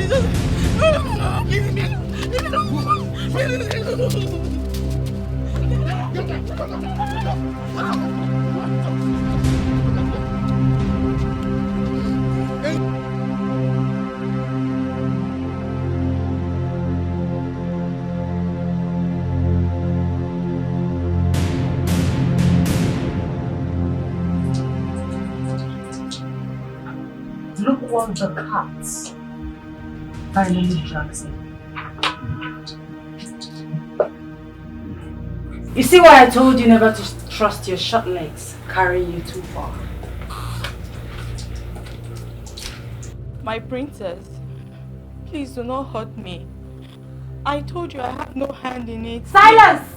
Look what the cat finally drags in. You see why I told you never to trust your short legs carrying you too far? My princess, please do not hurt me. I told you I have no hand in it. Silence!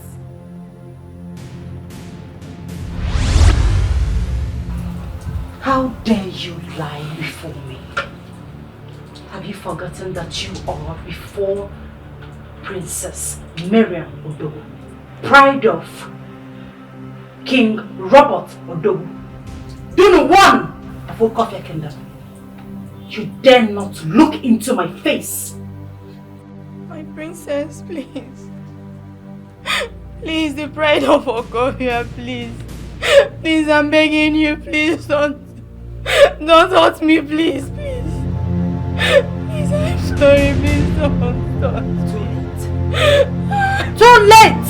How dare you lie before me? Have you forgotten that you are before Princess Miriam Adobo, pride of King Robert Adobo, being one of Okofia Kingdom? You dare not look into my face. My princess, please. Please, the pride of Okofia, please. Please, I'm begging you, please don't hurt me, please, please. Please, I'm sorry, please don't. Too late!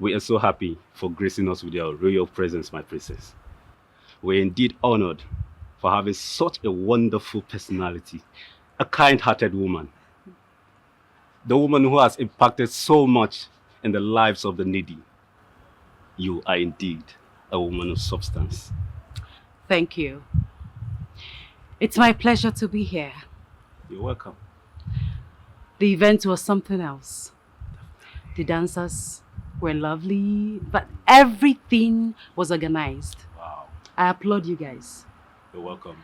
We are so happy for gracing us with your royal presence, my princess. We're indeed honored for having such a wonderful personality, a kind-hearted woman. The woman who has impacted so much in the lives of the needy. You are indeed a woman of substance. Thank you. It's my pleasure to be here. You're welcome. The event was something else. The dancers were lovely, but everything was organized. Wow. I applaud you guys. You're welcome.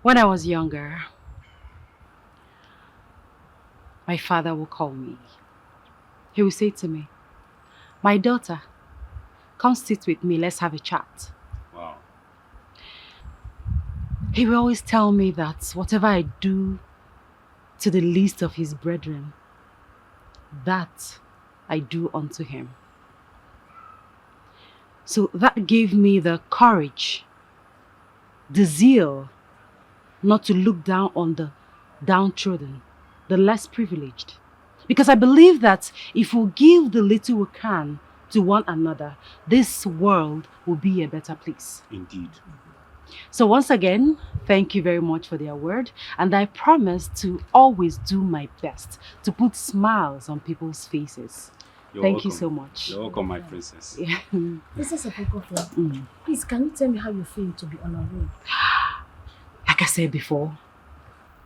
When I was younger, my father would call me. He would say to me, "My daughter, come sit with me, let's have a chat." Wow. He will always tell me that whatever I do to the least of his brethren, that I do unto him. So that gave me the courage, the zeal, not to look down on the downtrodden, the less privileged. Because I believe that if we give the little we can to one another, this world will be a better place. Indeed. So once again, thank you very much for the award, and I promise to always do my best to put smiles on people's faces. Thank you so much. You're welcome, my princess. Yeah. Princess of Okofia, please, can you tell me how you feel to be honored? Like I said before,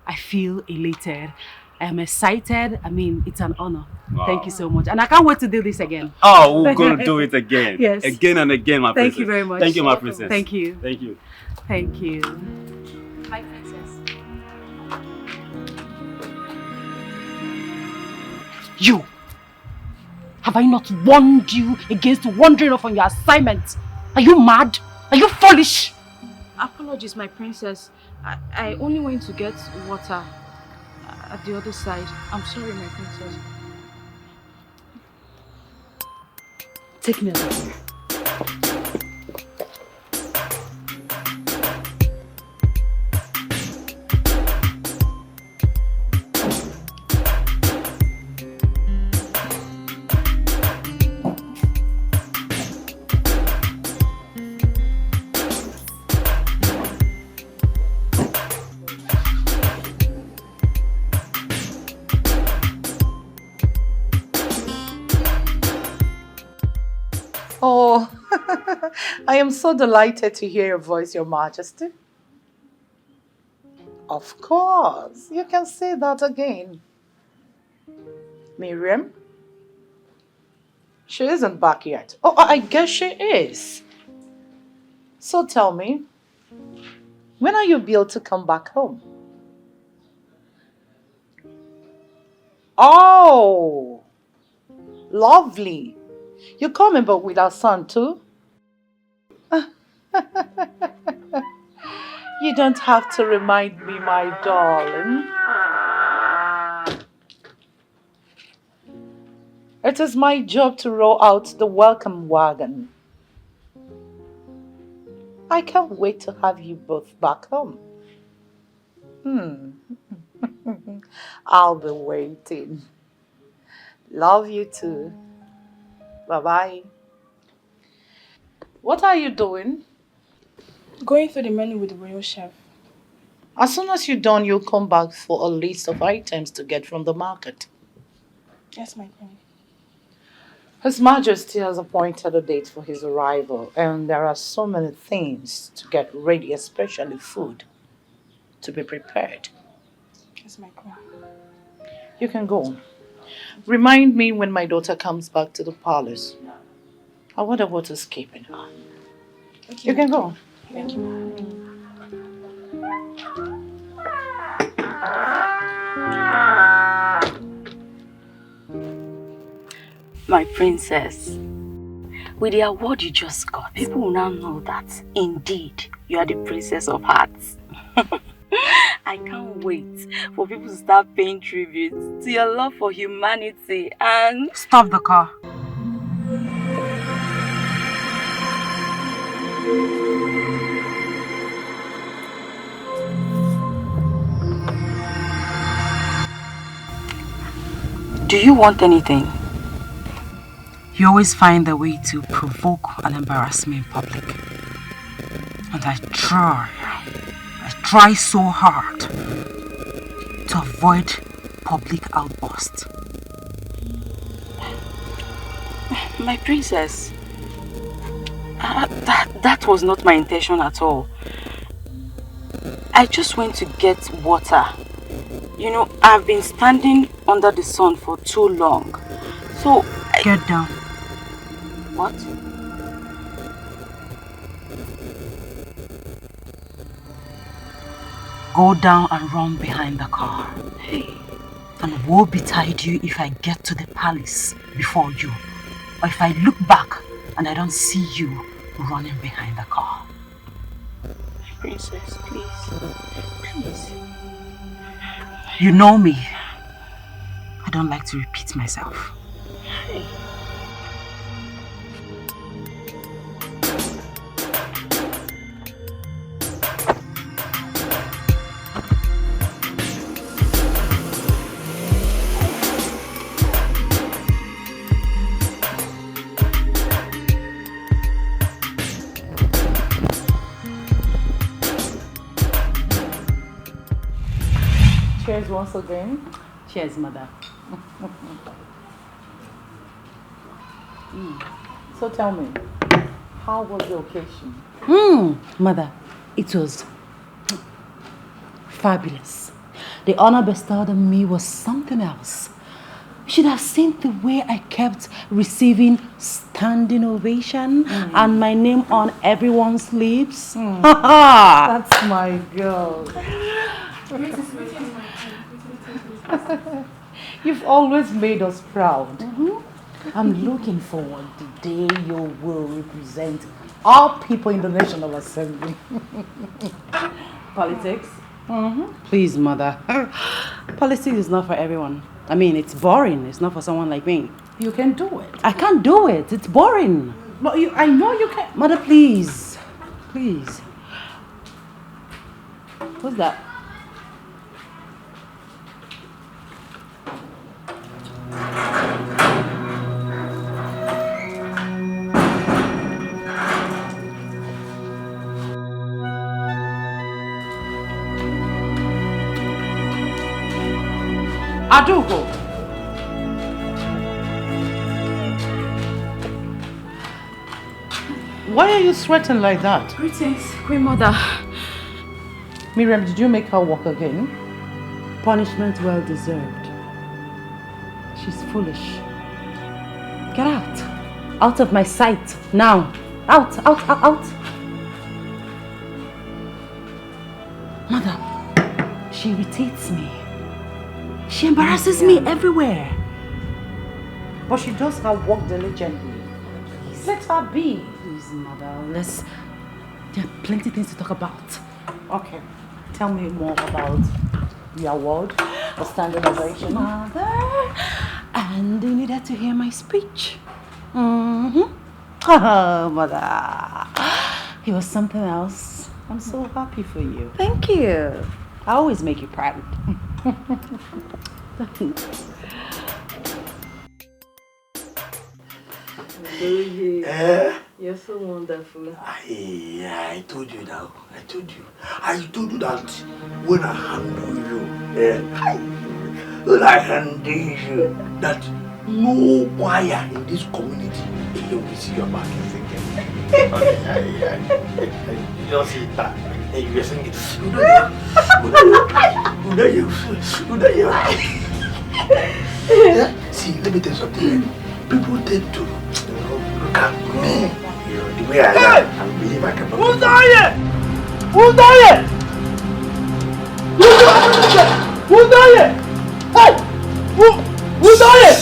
I feel elated I am excited. I mean, it's an honor. Wow. Thank you so much. And I can't wait to do this again. Oh, we're going to do it again. Yes. Again and again, my princess. Thank you very much. Thank you, my princess. Thank you. Thank you. Thank you. My princess. You! Have I not warned you against wandering off on your assignment? Are you mad? Are you foolish? Apologies, my princess. I only went to get water at the other side. I'm sorry, my princess. Take me away. Oh, I am so delighted to hear your voice, Your Majesty. Of course, you can say that again. Miriam? She isn't back yet. Oh, I guess she is. So tell me, when are you able to come back home? Oh, lovely. You coming but with our son too? You don't have to remind me, my darling. It is my job to roll out the welcome wagon. I can't wait to have you both back home. I'll be waiting. Love you too. Bye-bye. What are you doing? Going through the menu with the royal chef. As soon as you're done, you'll come back for a list of items to get from the market. Yes, my queen. His Majesty has appointed a date for his arrival, and there are so many things to get ready, especially food, to be prepared. Yes, my queen. You can go. Remind me when my daughter comes back to the palace. I wonder what is keeping her. Okay, You can go. Thank you. My princess, with the award you just got, people will now know that indeed you are the princess of hearts. I can't wait for people to start paying tribute to your love for humanity and... Stop the car. Do you want anything? You always find a way to provoke and embarrass me in public. And I try so hard to avoid public outbursts. My princess, that was not my intention at all. I just went to get water. You know, I've been standing under the sun for too long. So, get down. What? Go down and run behind the car. Hey. And woe betide you if I get to the palace before you. Or if I look back and I don't see you running behind the car. Princess, please. Please. You know me. I don't like to repeat myself. Hey. Cheers once again. Cheers, mother. So tell me, how was the occasion? Mother, it was fabulous. The honor bestowed on me was something else. You should have seen the way I kept receiving standing ovation and my name on everyone's lips. That's my girl. You've always made us proud. I'm looking forward to the day you will represent all people in the National Assembly. Politics? Please, mother. Politics is not for everyone. I mean, it's boring. It's not for someone like me. You can do it. I can't do it. It's boring. But I know you can. Mother, please. Please. Who's that? Adobo. Why are you sweating like that? Greetings, Queen Mother. Miriam, did you make her walk again? Punishment well deserved. She's foolish. Get out. Out of my sight. Now. Out, out, out, out. Mother, she irritates me. She embarrasses me everywhere. But she does her work diligently. Let her be. Please, Mother, there are plenty things to talk about. Okay. Tell me more about your award, the standing ovation. Mother, and you needed to hear my speech. Oh, Mother. It was something else. I'm so happy for you. Thank you. I always make you proud. You're so wonderful. I told you now. I told you that when I handle you, that no wire in this community will see your back again. You just see that. And you are singing. See, let me tell you something. People tend to look at me, the way I am, and believe I can. Who's there? Who's there? Who's there? Hey! Who's there?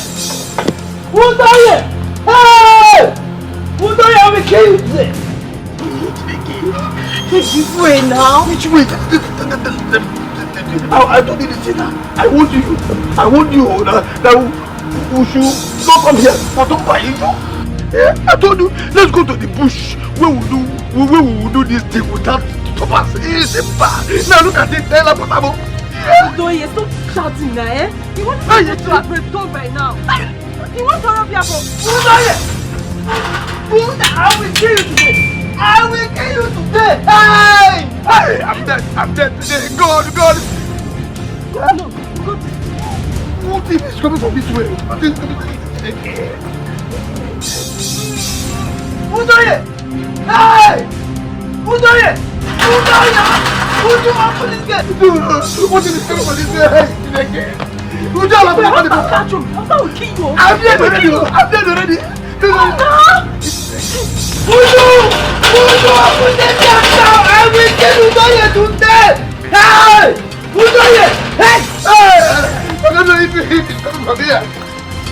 Who's there? Hey! Who's there? I will kill you today. Which way now? Which way? I told you this now. I warned you that we should not come here. I don't buy you. Yeah, I told you, let's go to the bush where we will do this thing without stoppers. It's bad. Now look at it, tell about Abo. Doye, stop shouting now, eh? You want to go to a great dog right now. You want to rub your phone. I will kill you today. I will kill you today. Hey! Hey, I'm dead today. God. No, go. What if it's coming from this way? Who's there? Hey! Who's there? Who do you want for this guy? What if it's coming from this way? Who do you want for this guy? Catch him. After we kill you. I'm dead already. Who do want for this guy now? I will kill you today. Hey! Who's there? Hey! I don't know if it's coming from here.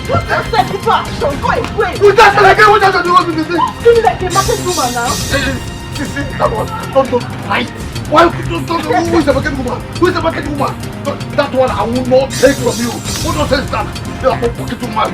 What's that second action? Go away. Who's that? What does that do? Feel like a market woman now. Come on, don't fight. Why don't who is the market woman? Who is the market woman? That one I will not take from you. What nonsense is that? You are a market woman.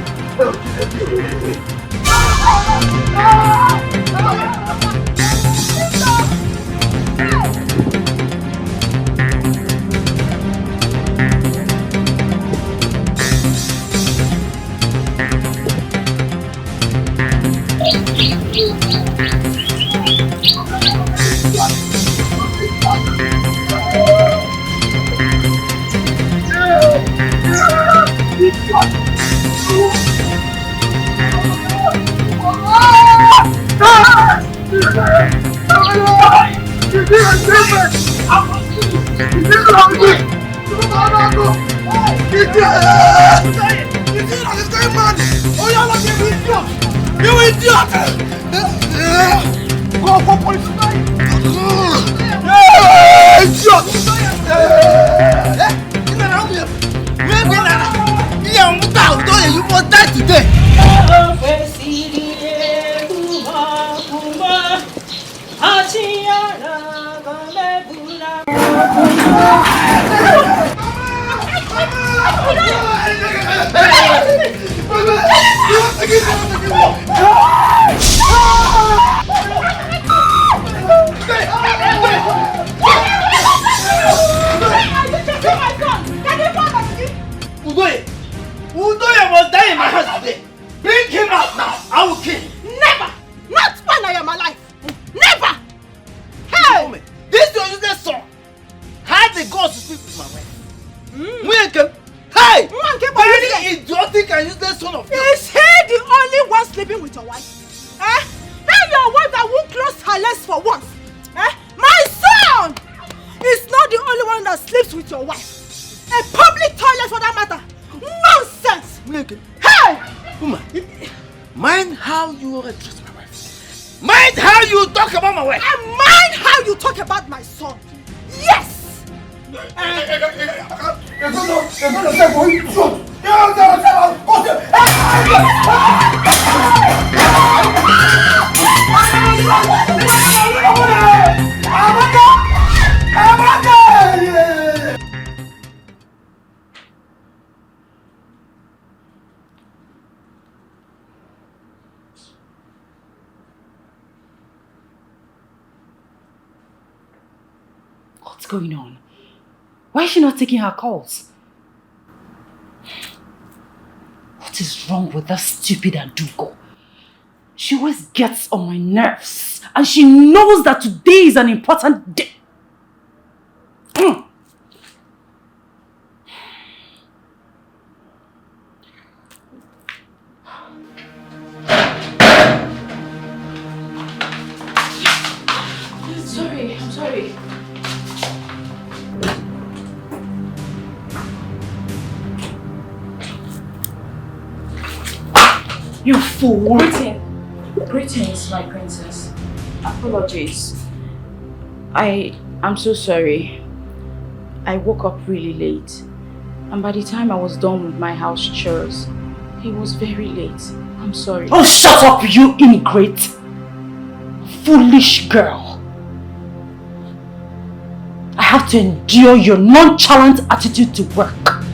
You idiot! Go for police! You must die today! Udoye must die in my house today. Bring him out now. I will kill him. Never! Not when I am alive! Never! Hey! This your useless son had the guts to sleep with my wife. Hey! Very idiotic and useless son of yours. Is he the only one sleeping with your wife? Eh? Tell your wife that won't close her legs for once. Eh? My son is not the only one that sleeps with your wife. A public toilet for that matter. Nonsense! Hey! Woman, mind how you address my wife. Mind how you talk about my wife. And mind how you talk about my son. Yes! What's going on? Why is she not taking her calls? What is wrong with that stupid Adobo? She always gets on my nerves, and she knows that today is an important day. I'm sorry. You fool! Greetings, my princess. Apologies. I'm so sorry. I woke up really late, and by the time I was done with my house chores, it was very late. I'm sorry. Oh, shut up, you ingrate! Foolish girl! I have to endure your nonchalant attitude to work.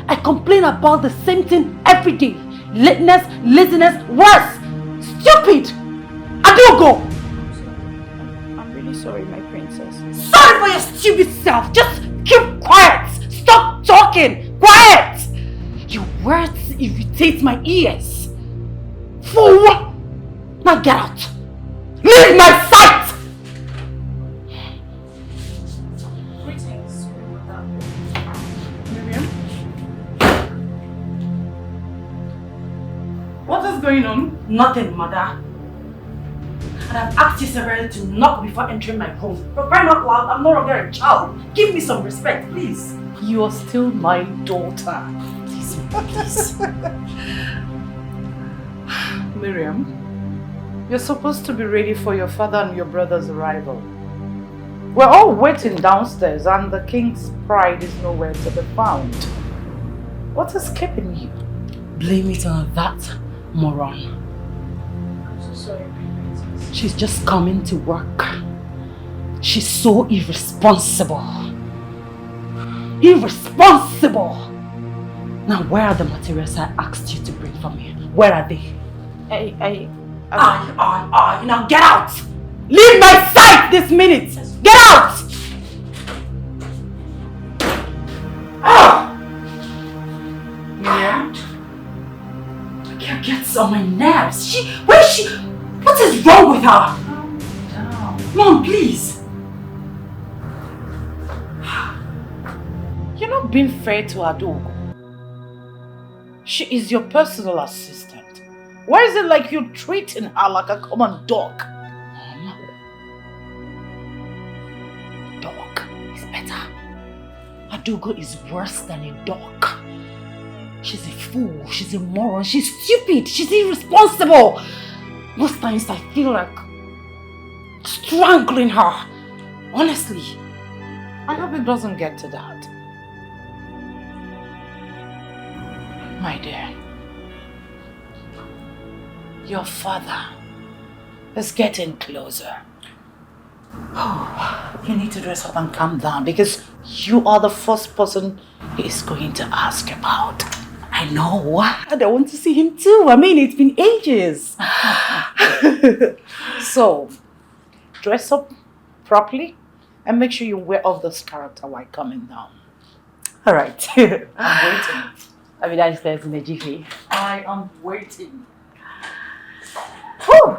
I complain about the same thing every day. Lateness, laziness, worse! Stupid! Adobo! I'm really sorry, my princess. Sorry for your stupid self! Just keep quiet! Stop talking! Quiet! Your words irritate my ears. Fool! Now get out! Leave my sight! Greetings, Miriam? What is going on? Nothing, mother. And I've asked you severally to knock before entering my home. For crying out loud, I'm no longer a child. Give me some respect, please. You are still my daughter. Please. Miriam, you're supposed to be ready for your father and your brother's arrival. We're all waiting downstairs and the king's pride is nowhere to be found. What is keeping you? Blame it on that moron. I'm so sorry, my princess. She's just coming to work. She's so irresponsible. Irresponsible! Now where are the materials I asked you to bring for me? Where are they? Now get out! Leave my sight this minute! Get out! Miriam? The girl gets on my nerves. Where is she? What is wrong with her? Mom, please. You're not being fair to Adobo. She is your personal assistant. Why is it like you're treating her like a common dog? Mom, dog is better. Adogo is worse than a dog. She's a fool, she's a moron, she's stupid, she's irresponsible. Most times I feel like strangling her. Honestly. I hope it doesn't get to that. My dear, your father is getting closer. Oh, you need to dress up and calm down because you are the first person he is going to ask about. I know. And I want to see him too. I mean, it's been ages. So, dress up properly and make sure you wear off this character while coming down. All right. I'm waiting. I'll be downstairs in a jiffy. I am waiting. Whew.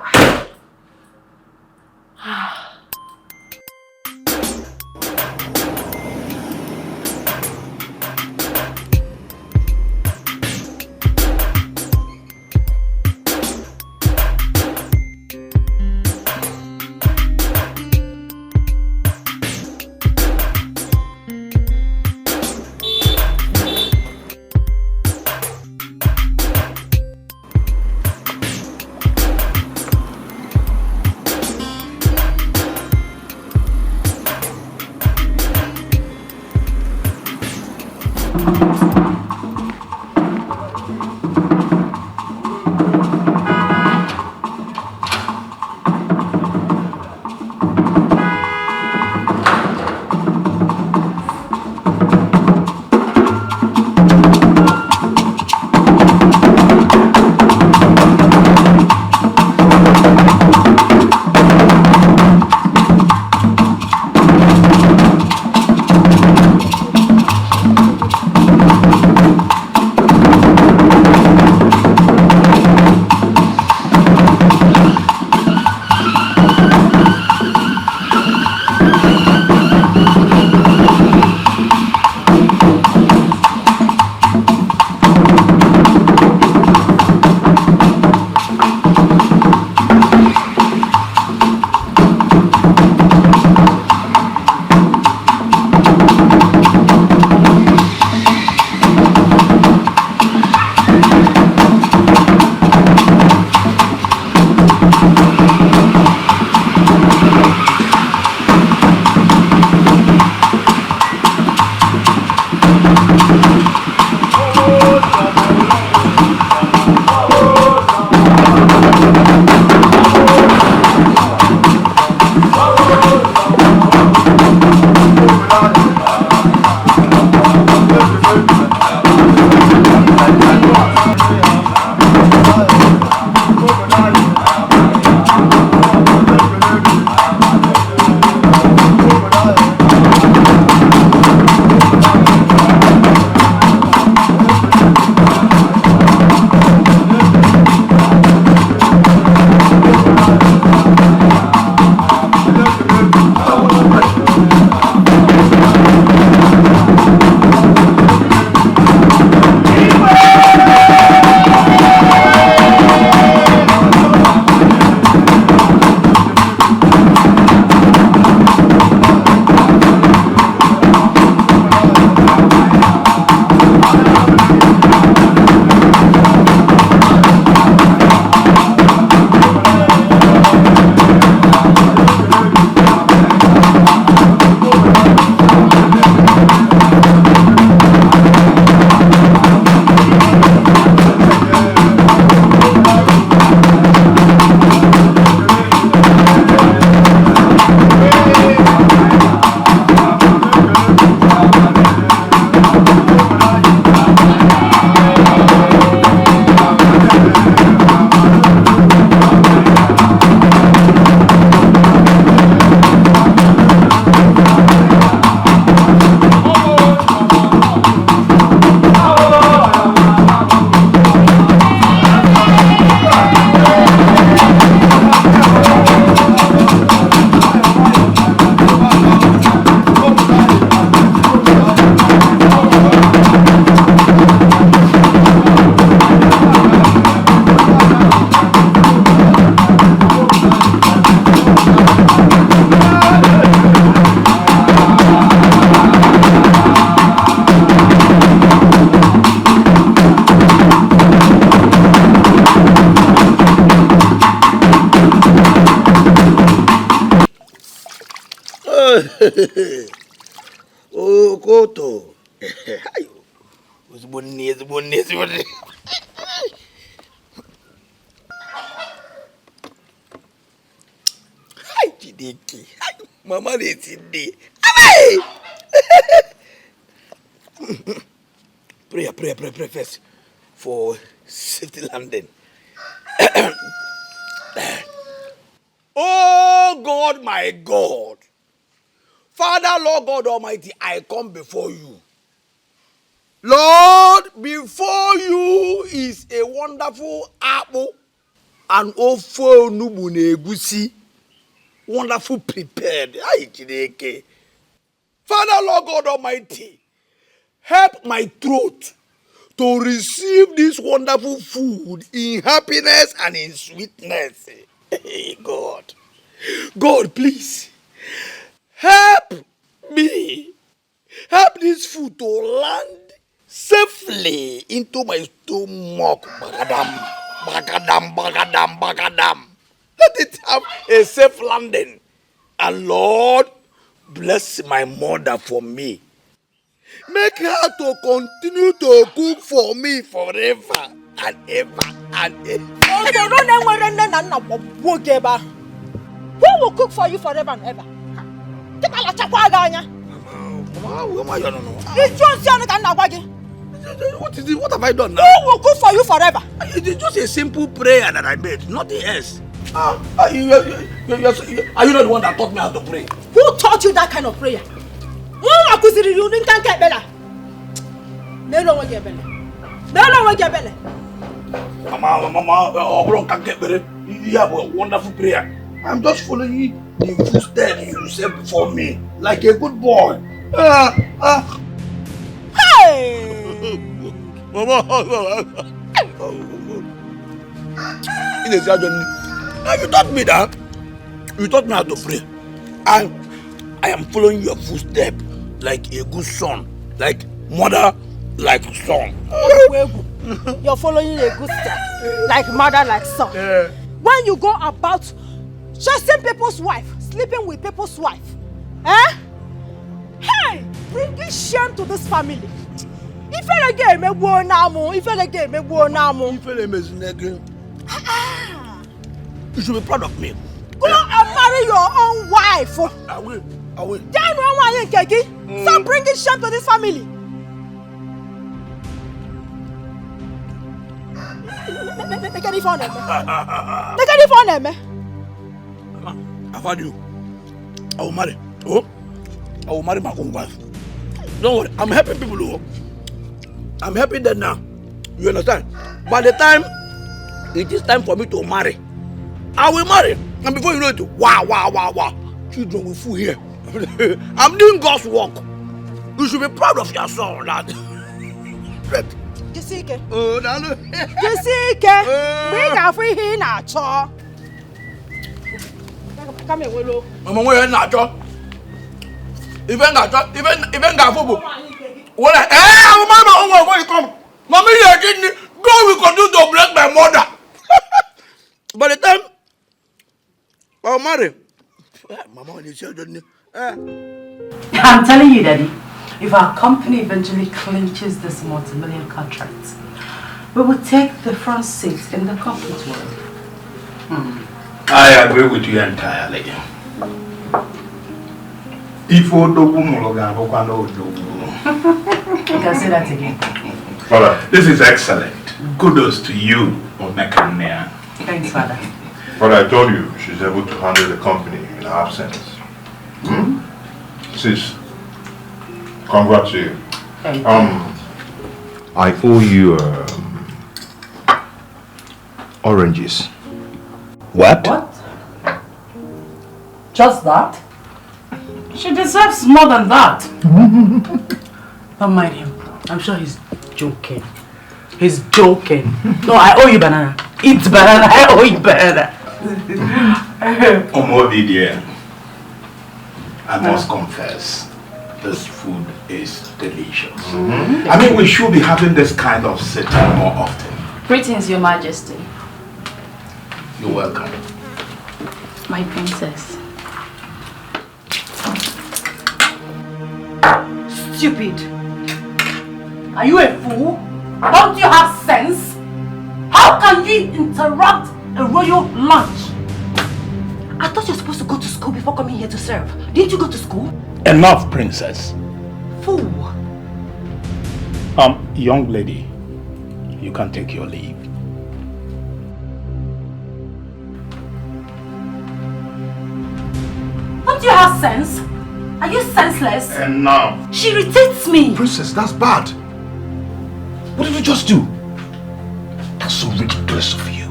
Oh, Koto. It's bonny. Hi, Chideki. Hi, Mama is in there. Hey! Pray first for safety landing. Oh God, my God. Father, Lord God Almighty, I come before you. Lord, before you is a wonderful apple and ofo nubu negusi. Wonderful prepared. Father, Lord God Almighty, help my throat to receive this wonderful food in happiness and in sweetness. Hey, God. God, please, help me. Help this food to land safely into my stomach. Bagadam. Let it have a safe landing. And Lord, bless my mother for me. Make her to continue to cook for me forever and ever and ever. Who will cook for you forever and ever? What is it? What have I done now? Who will cook for you forever? It is just a simple prayer that I made, nothing else. Are you not the one that taught me how to pray? Who taught you that kind of prayer? Mama, can't get better. You have a wonderful prayer. I'm just following the footsteps you set before me, like a good boy. Hey! Mama, you taught me that. You taught me how to pray. And I am following your footsteps like a good son, like mother, like son. You're following a good step, like mother, like son. Yeah. When you go about chasing people's wife, sleeping with people's wife, eh? Hey, bringing shame to this family. If you again me go namu, You should be proud of me. Go and marry your own wife. I will. Then one want Kegi. Stop bringing shame to this family. Make any phone I've had you. I will marry. Oh, I will marry my own wife. Don't worry, I'm helping people. Oh. I'm helping them now. You understand? By the time it is time for me to marry, I will marry. And before you know it, wow. Children will fool here. I'm doing God's work. You should be proud of your son, lad. Jessica. Oh, no. Jessica. Bring her free here now, Cho. Come here, Willow. Mama, where not, Cho? Even got football. Well, Mama, where you come? Mama, you didn't go. We continue to bless my mother. By the time I'll marry, Mama, you children. I'm telling you, Daddy, if our company eventually clinches this multi-million contract, we will take the front seat in the corporate world. I agree with you entirely. If Adobo You can say that again. Father, this is excellent. Kudos to you, Omekania. Thanks, Father. But I told you, she's able to handle the company in her absence. Sis, congrats to you. I owe you oranges. What? Just that? She deserves more than that. Don't mind him. I'm sure he's joking. He's joking. No, I owe you banana. Eat banana. I owe you banana. Omodi, I must confess, this food is delicious. I mean, we should be having this kind of setting more often. Greetings, Your Majesty. You're welcome. My princess. stupid? Are you a fool? Don't you have sense? How can you interrupt a royal lunch? I thought you were supposed to go to school before coming here to serve. Didn't you go to school? Enough, princess. Fool. Young lady, you can take your leave. Don't you have sense? Are you senseless? Enough. She irritates me. Princess, that's bad. What did you just do? That's so ridiculous of you.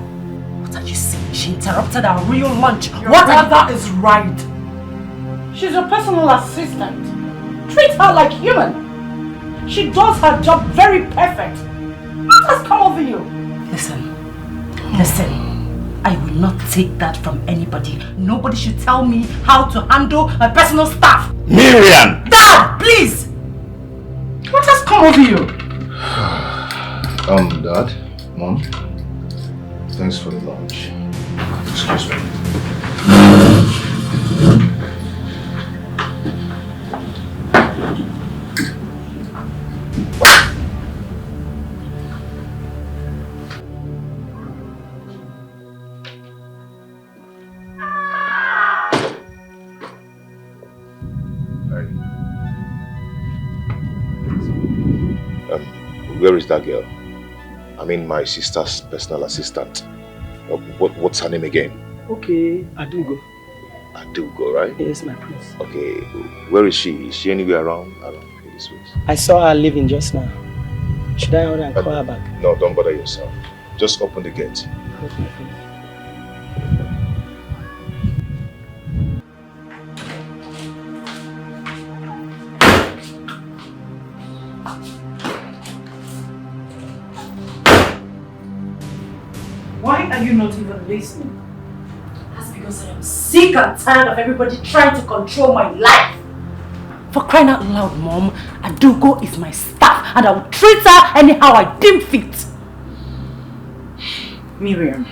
What are you saying? She interrupted our real lunch. Whatever is right. She's your personal assistant. Treat her like human. She does her job very perfect. What has come over you? Listen. I will not take that from anybody. Nobody should tell me how to handle my personal staff. Miriam! Dad, please! What has come over you? Dad, Mom, thanks for the lunch. Excuse me. Where is that girl? I mean, my sister's personal assistant. What's her name again? Okay, Adobo. Adobo, right? Yes, my prince. Okay, where is she? Is she anywhere around this way? I saw her leaving just now. Should I order and call her back? No, don't bother yourself. Just open the gate. Yes, my prince. Why are you not even listening? That's because I am sick and tired of everybody trying to control my life. For crying out loud, Mom, Adobo is my staff and I will treat her anyhow I deem fit. Miriam,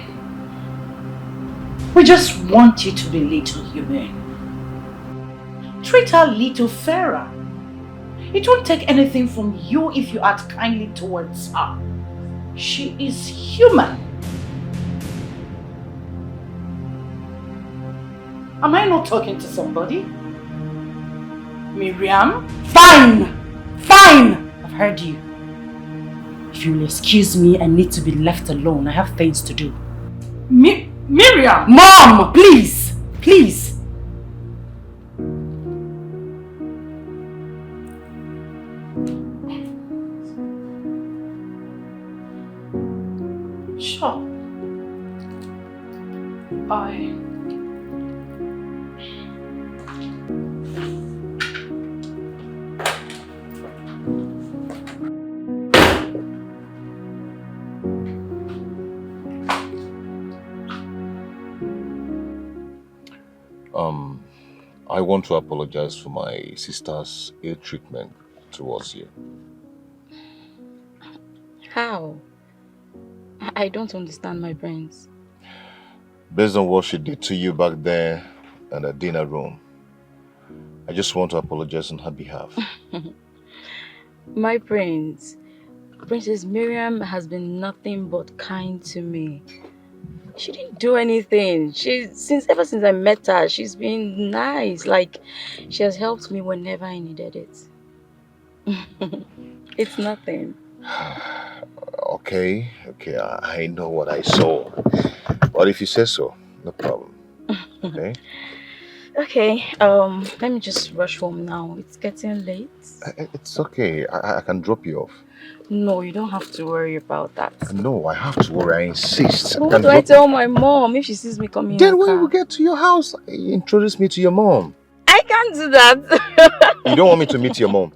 we just want you to be little human. Treat her little fairer. It won't take anything from you if you act kindly towards her. She is human. Am I not talking to somebody? Miriam? Fine! I've heard you. If you will excuse me, I need to be left alone. I have things to do. Miriam! Mom, please! Sure. I want to apologize for my sister's ill treatment towards you. How? I don't understand, my brains. Based on what she did to you back there in the dinner room, I just want to apologize on her behalf. My prince, Princess Miriam has been nothing but kind to me. She didn't do anything. Ever since I met her, she's been nice. Like, she has helped me whenever I needed it. It's nothing. Okay, I know what I saw. But if you say so, no problem. Okay? Okay, let me just rush home now. It's getting late. It's okay. I can drop you off. No, you don't have to worry about that. No, I have to worry. I insist. But what do I tell my mom if she sees me coming in Then the car? when we get to your house, introduce me to your mom. I can't do that. You don't want me to meet your mom?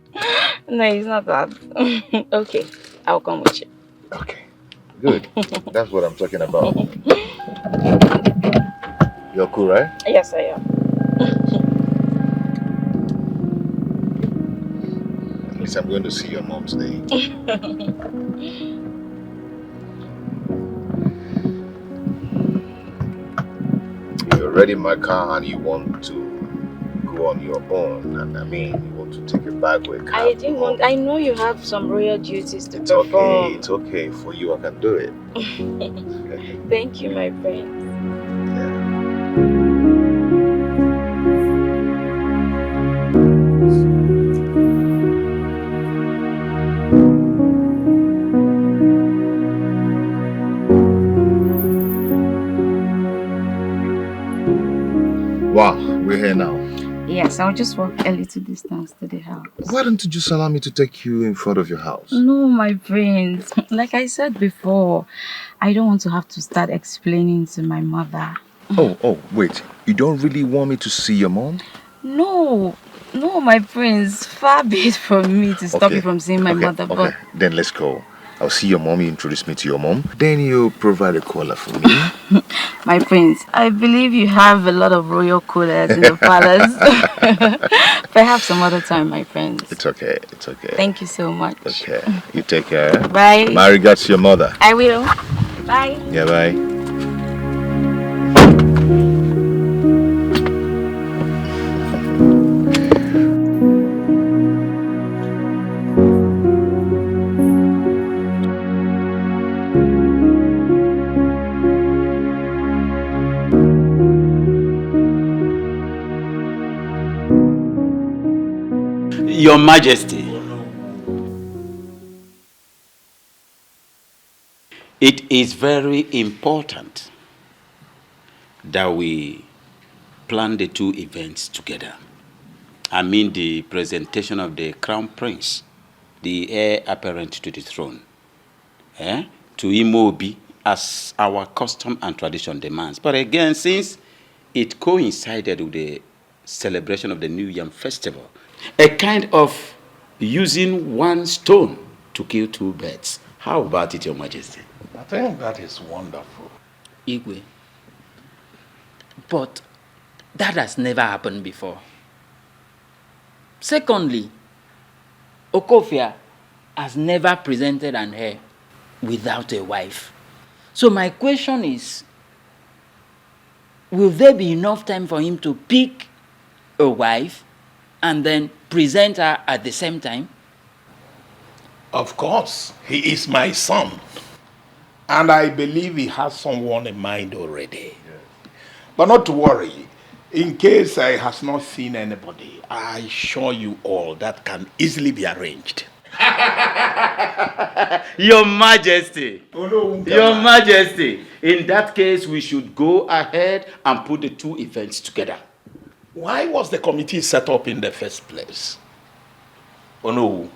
No, it's not that. Okay, I'll come with you. Okay, good. That's what I'm talking about. You're cool, right? Yes, I am. At least I'm going to see your mom today. You're already in my car and you want to go go on your own, and I mean, you want to take a bag or a cab. I didn't want. I know you have some royal duties to It's perform. okay. It's okay. For you, I can do it. Thank you, my friend. Wow, we're here now. Yes, I'll just walk a little distance to the house. Why don't you just allow me to take you in front of your house? No, my friend. Like I said before, I don't want to have to start explaining to my mother. Oh, wait. You don't really want me to see your mom? No, my friends. Far be it from me to stop you from seeing my mother, but... Okay, then let's go. I'll see your mom, you introduce me to your mom. Then you provide a caller for me. My friends, I believe you have a lot of royal coolers in the palace. Perhaps some other time, my friends. It's okay, it's okay. Thank you so much. Okay, you take care. Bye. My regards to your mother. I will. Bye. Yeah, bye. Your Majesty, it is very important that we plan the two events together. I mean the presentation of the Crown Prince, the heir apparent to the throne, to Imobi as our custom and tradition demands. But again, since it coincided with the celebration of the New Yam Festival, a kind of using one stone to kill two birds. How about it, Your Majesty? I think that is wonderful. Igwe, but that has never happened before. Secondly, Okofia has never presented an heir without a wife. So my question is, will there be enough time for him to pick a wife and then present her at the same time? Of course, he is my son. And I believe he has someone in mind already. Yes. But not to worry. In case I has not seen anybody, I assure you all that can easily be arranged. Your Majesty, Your Majesty, in that case we should go ahead and put the two events together. Why was the committee set up in the first place? Oh no,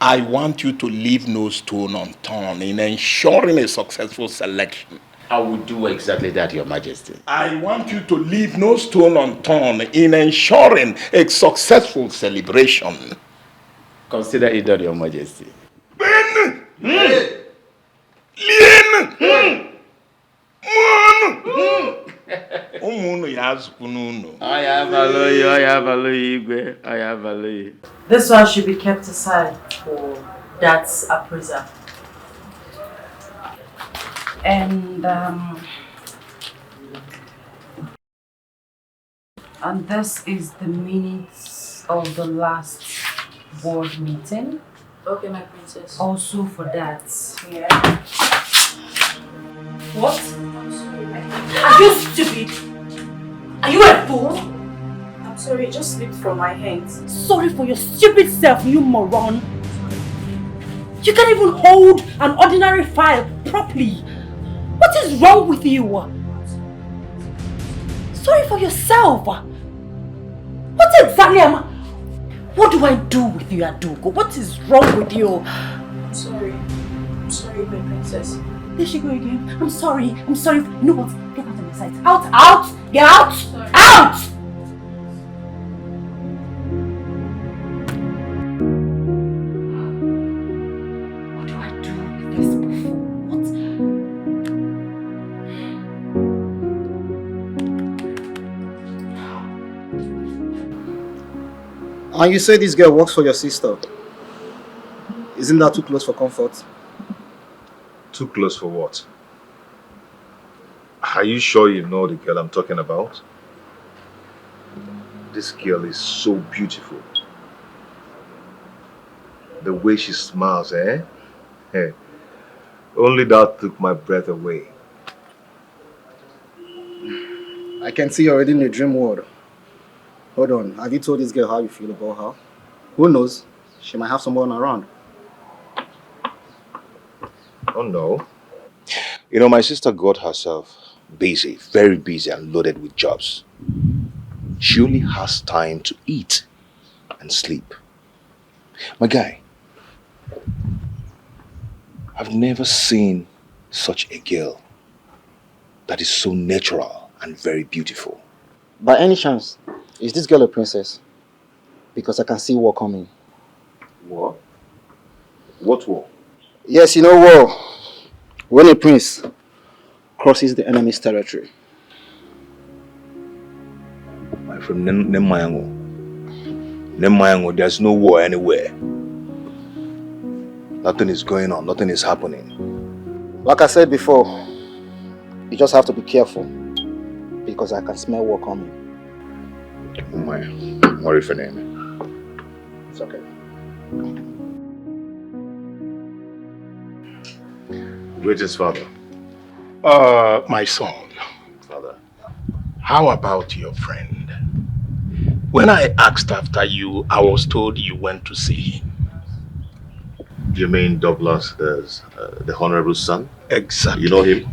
I want you to leave no stone unturned in ensuring a successful selection. I will do exactly that, Your Majesty. I want you to leave no stone unturned in ensuring a successful celebration. Consider it done, Your Majesty. This one should be kept aside for that appraiser. And this is the minutes of the last board meeting. Okay, my princess. Also for that. Yeah. What? Are you stupid? Are you a fool? I'm sorry, it just slipped from my hands. Sorry for your stupid self, you moron. You can't even hold an ordinary file properly. What is wrong with you? Sorry for yourself. What exactly am I? What do I do with you, Adobo? What is wrong with you? I'm sorry, my princess. There she go again. I'm sorry. You know what? Get out of my sight. Out! Get out! Sorry. Out! What do I do with this before? And you say this girl works for your sister. Isn't that too close for comfort? Too close for what? Are you sure you know the girl I'm talking about? This girl is so beautiful. The way she smiles, eh? Hey, only that took my breath away. I can see you're already in the dream world. Hold on, have you told this girl how you feel about her? Who knows? She might have someone around. Oh no. You know, my sister got herself busy, very busy and loaded with jobs. She only has time to eat and sleep. My guy, I've never seen such a girl that is so natural and very beautiful. By any chance, is this girl a princess? Because I can see war coming. War? What war? Yes, you know war. When a prince crosses the enemy's territory. My friend, Nemayango, there's no war anywhere. Nothing is going on, nothing is happening. Like I said before, you just have to be careful. Because I can smell war coming. Oh my, worry for name. It's okay. Greetings, father. My son. Father. How about your friend? When I asked after you, I was told you went to see him. You mean Douglas, the honorable son? Exactly. You know him?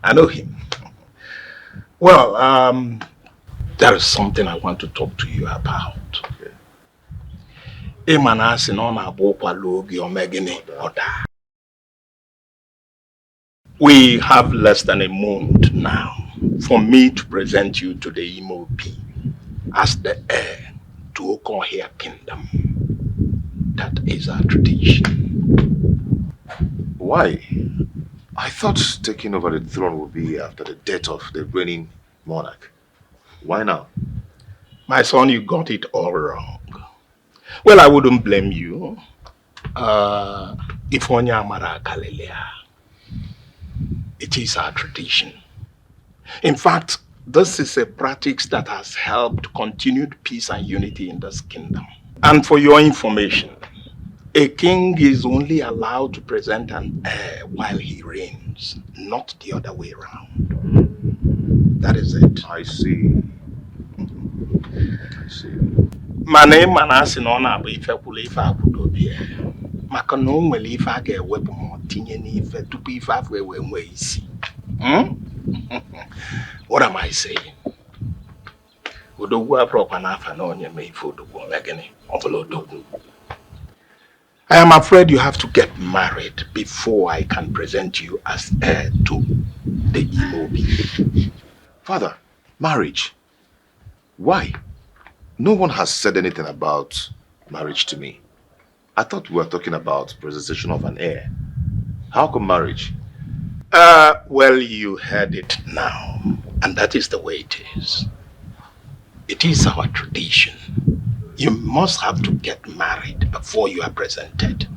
I know him. Well, there is something I want to talk to you about. We have less than a month now for me to present you to the MOP as the heir to Okohia Kingdom. That is our tradition. Why? I thought taking over the throne would be after the death of the reigning monarch. Why now? My son, you got it all wrong. Well, I wouldn't blame you. If it is our tradition. In fact, this is a practice that has helped continued peace and unity in this kingdom. And for your information, a king is only allowed to present an heir while he reigns, not the other way around. That is it. I see. I see. My name Manasi no na bụ ife kwuru ife akwụdobi maka na o nwere ife a ga-ewepụ ma tinye n'ife tupu ife afọ ewe nwee isi. What am I saying? Odogwu apụrọkwa n'afa na onye mee ife odogwu megịnị ọbụla odogwu. I am afraid you have to get married before I can present you as heir to the MOB. Father, marriage? Why? No one has said anything about marriage to me. I thought we were talking about presentation of an heir. How come marriage? Well, you heard it now, and that is the way it is. It is our tradition. You must have to get married before you are presented.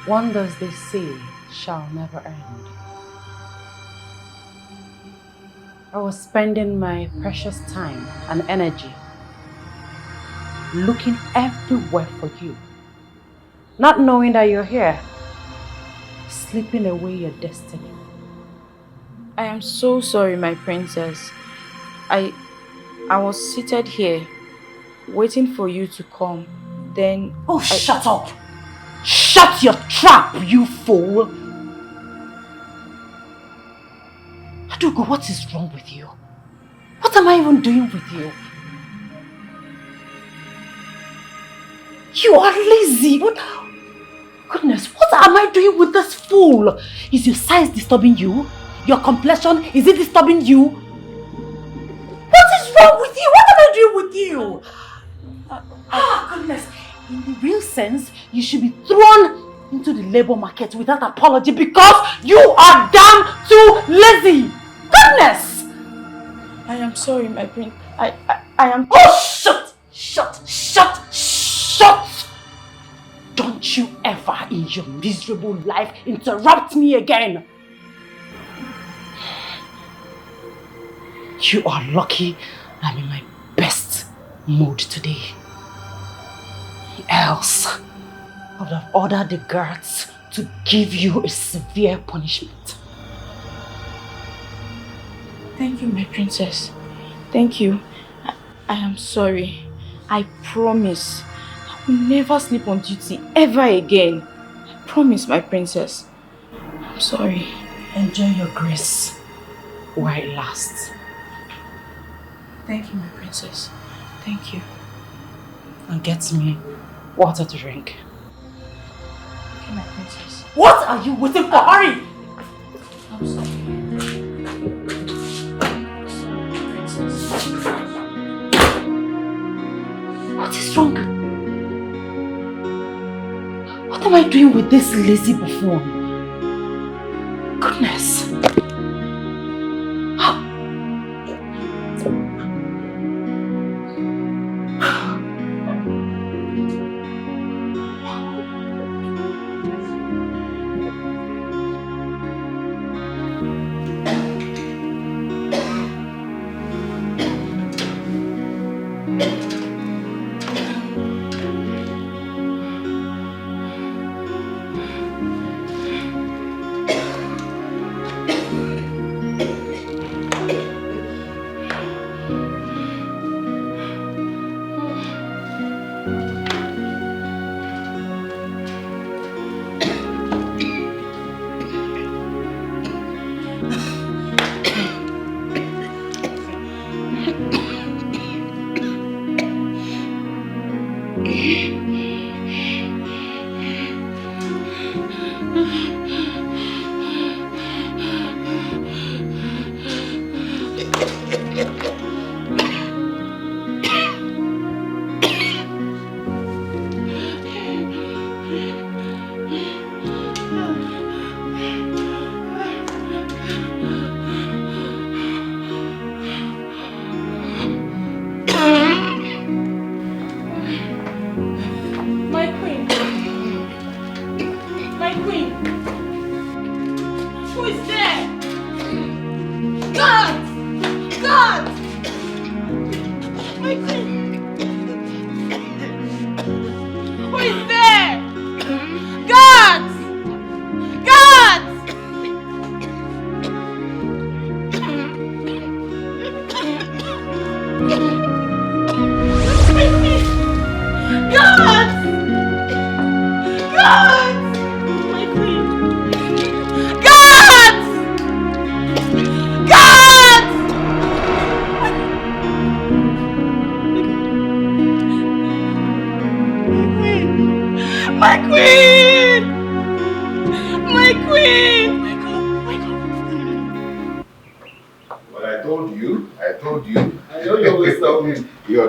Wonders they say shall never end. I was spending my precious time and energy looking everywhere for you, not knowing that you're here, sleeping away your destiny. I am so sorry, my princess. I was seated here, waiting for you to come. Then... Oh, shut up! Shut your trap, you fool! Adobo, what is wrong with you? What am I even doing with you? You are lazy. Goodness, what am I doing with this fool? Is your size disturbing you? Your complexion, is it disturbing you? What is wrong with you? What am I doing with you? Goodness, in the real sense, you should be thrown into the labor market without apology because you are damn too lazy. Goodness! I am sorry, my prince. I am... Oh, shut! Don't you ever in your miserable life interrupt me again. You are lucky I'm in my best mood today. Else, I would have ordered the guards to give you a severe punishment. Thank you, my princess. Thank you. I am sorry. I promise I will never sleep on duty ever again. I promise, my princess. I'm sorry. Enjoy your grace while it lasts. Thank you, my princess. Thank you. And get me water to drink. Okay, my princess. What are you waiting for? Hurry! I'm sorry. What is wrong? What am I doing with this lazy buffoon? Goodness.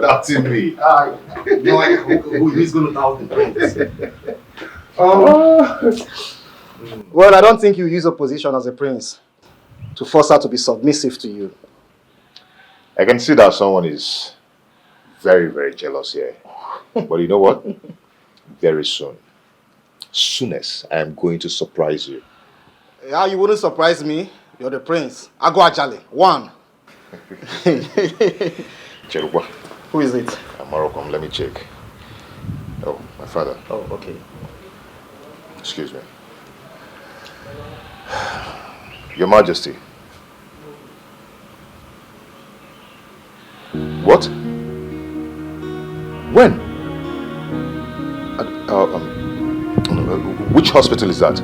Doubting me. No, who's going to doubt the prince? Well, I don't think you use your position as a prince to force her to be submissive to you. I can see that someone is very, very jealous here. But you know what? Very soon, soonest, I am going to surprise you. Yeah, you wouldn't surprise me. You're the prince. I go Ajale. One. Cheruba. Who is it? Morocco, let me check. Oh, my father. Oh, okay. Excuse me. Your Majesty. What? When? Which hospital is that?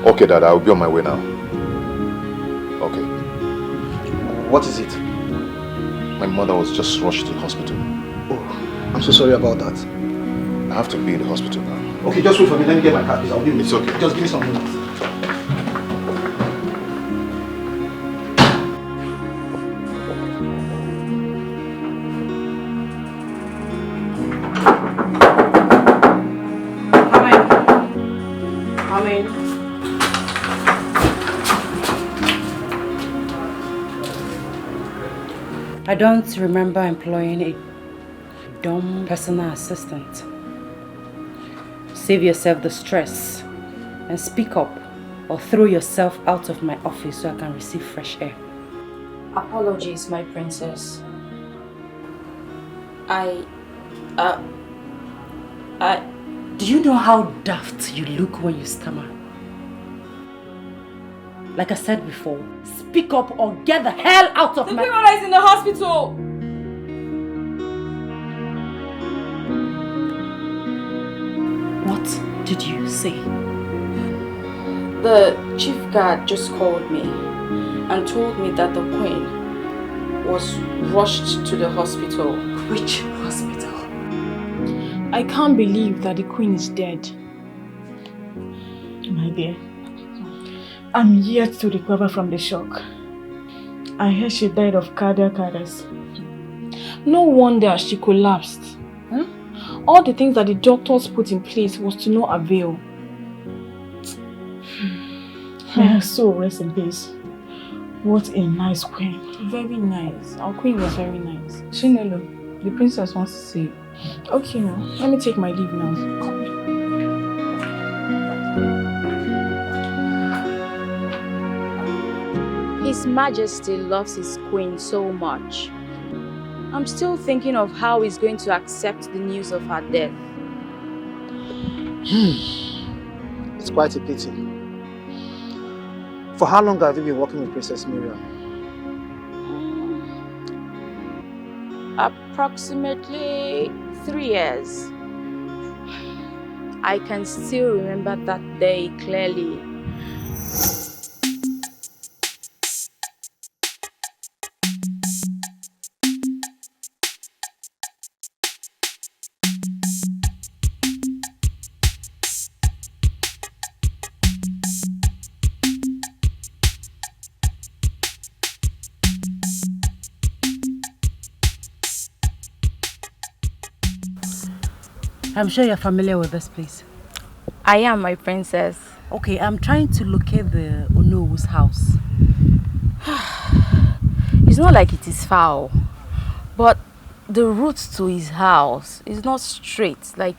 Okay, Dad, I'll be on my way now. Okay. What is it? My mother was just rushed to the hospital. Oh, I'm so sorry about that. I have to be in the hospital now. Okay, just wait for me. Let me get my car, please. I'll be with you. It's okay. Just give me some minutes. I don't remember employing a dumb personal assistant. Save yourself the stress and speak up or throw yourself out of my office so I can receive fresh air. Apologies, my princess. Do you know how daft you look when you stammer? Like I said before, speak up or get the hell out of my... The people is in the hospital! What did you say? The chief guard just called me and told me that the queen was rushed to the hospital. Which hospital? I can't believe that the queen is dead. My dear, I'm yet to recover from the shock. I heard she died of cardiac arrest. No wonder she collapsed. All the things that the doctors put in place was to no avail. May her soul rest in peace. What a nice queen. Very nice. Our queen was very nice. Chinelo, the princess wants to see you. Okay, now, let me take my leave now. His Majesty loves his queen so much. I'm still thinking of how he's going to accept the news of her death. It's quite a pity. For how long have you been working with Princess Miriam? Approximately 3 years. I can still remember that day clearly. I'm sure you're familiar with this place. I am, my princess. Okay, I'm trying to locate the Onowu's house. It's not like it is foul, but the route to his house is not straight. Like,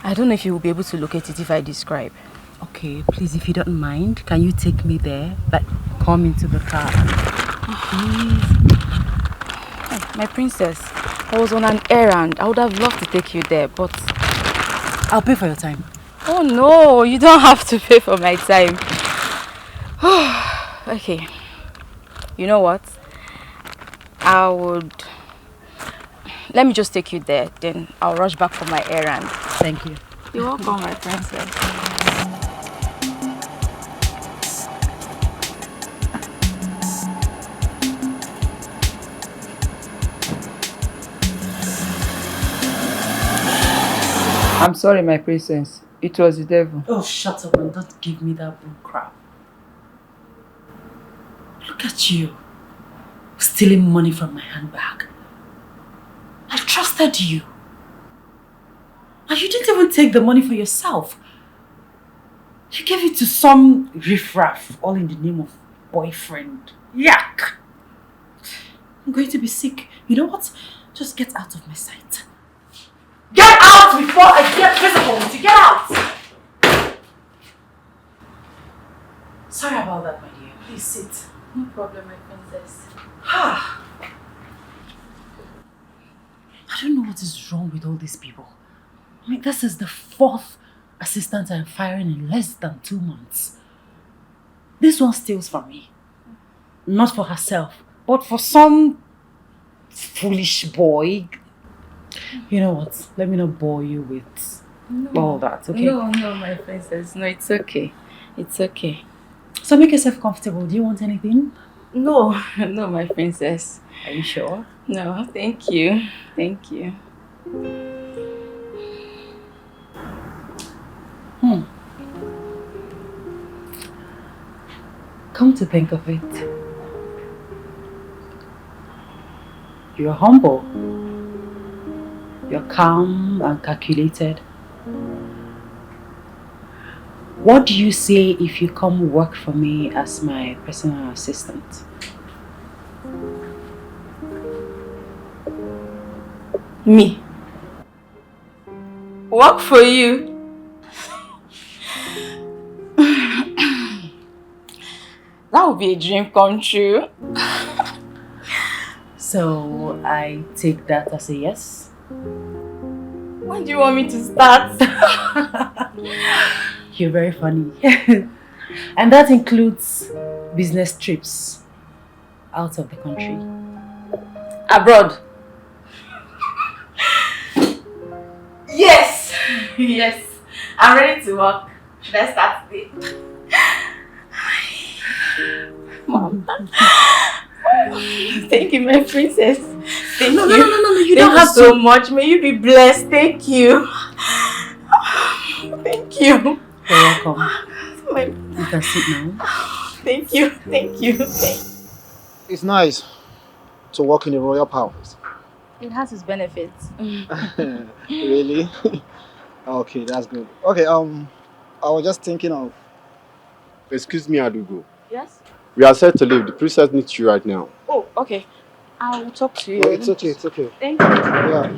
I don't know if you will be able to locate it if I describe. Okay, please, if you don't mind, can you take me there? Like, come into the car. Please. Oh, my princess, I was on an errand. I would have loved to take you there, but... I'll pay for your time. Oh no, you don't have to pay for my time. Okay. You know what? Let me just take you there, then I'll rush back for my errand. Thank you. You're welcome, my princess. I'm sorry, my princess. It was the devil. Oh, shut up and don't give me that bull crap. Look at you. Stealing money from my handbag. I trusted you. And you didn't even take the money for yourself. You gave it to some riffraff, all in the name of boyfriend. Yuck! I'm going to be sick. You know what? Just get out of my sight. Get out before I get physical with you. Get out! Sorry about that, my dear. Please sit. No problem, my princess. I don't know what is wrong with all these people. I mean, this is the 4th assistant I'm firing in less than 2 months. This one steals from me. Not for herself, but for some foolish boy. You know what? Let me not bore you with all that, okay? No, my princess. No, it's okay. It's okay. So make yourself comfortable. Do you want anything? No, my princess. Are you sure? No, thank you. Thank you. Come to think of it, you're humble. You're calm and calculated. What do you say if you come work for me as my personal assistant? Me? Work for you? That would be a dream come true. So I take that as a yes? When do you want me to start? You're very funny. And that includes business trips out of the country. Abroad? Yes! Yes. I'm ready to work. Should I start today? Mom. Thank you, my princess. Thank you. No. You Thank don't have so to. much. May you be blessed. Thank you. Thank you. You're welcome. My... You can sit now. Thank you. Thank you. It's nice to work in the royal palace. It has its benefits. Really? Okay, that's good. Okay, I was just thinking of... Excuse me, Adobo. Yes? We are set to leave. The princess needs you right now. Oh, okay. I will talk to you. No, it's okay, it's okay. Thank you. Yeah.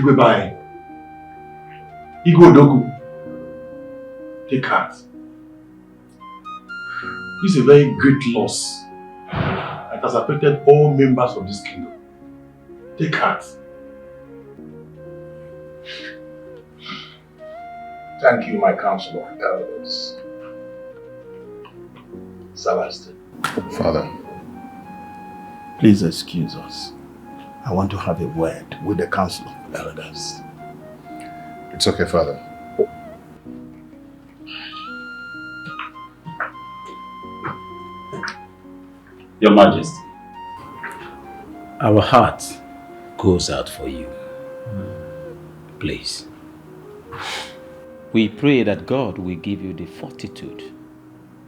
Goodbye. Doku. Take heart. This is a very great loss. It has affected all members of this kingdom. Take heart. Thank you, my council of elders. Celestine. Father, please excuse us. I want to have a word with the council of elders. It's okay, Father. Your Majesty, our heart goes out for you. Please. We pray that God will give you the fortitude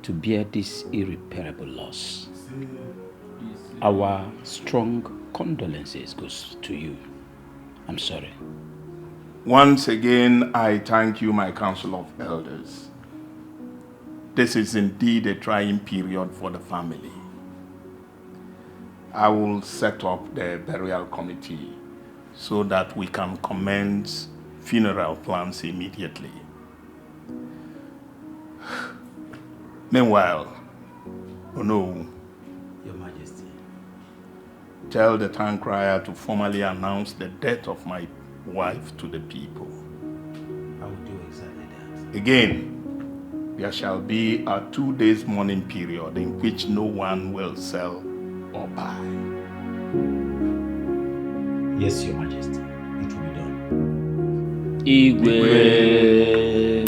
to bear this irreparable loss. Our strong condolences goes to you. I'm sorry. Once again, I thank you, my Council of Elders. This is indeed a trying period for the family. I will set up the burial committee so that we can commence funeral plans immediately. Meanwhile, oh no, Your Majesty. Tell the town crier to formally announce the death of my wife to the people. I will do exactly that. Again, there shall be a 2 days mourning period in which no one will sell or buy. Yes, Your Majesty. It will be done. Igwe.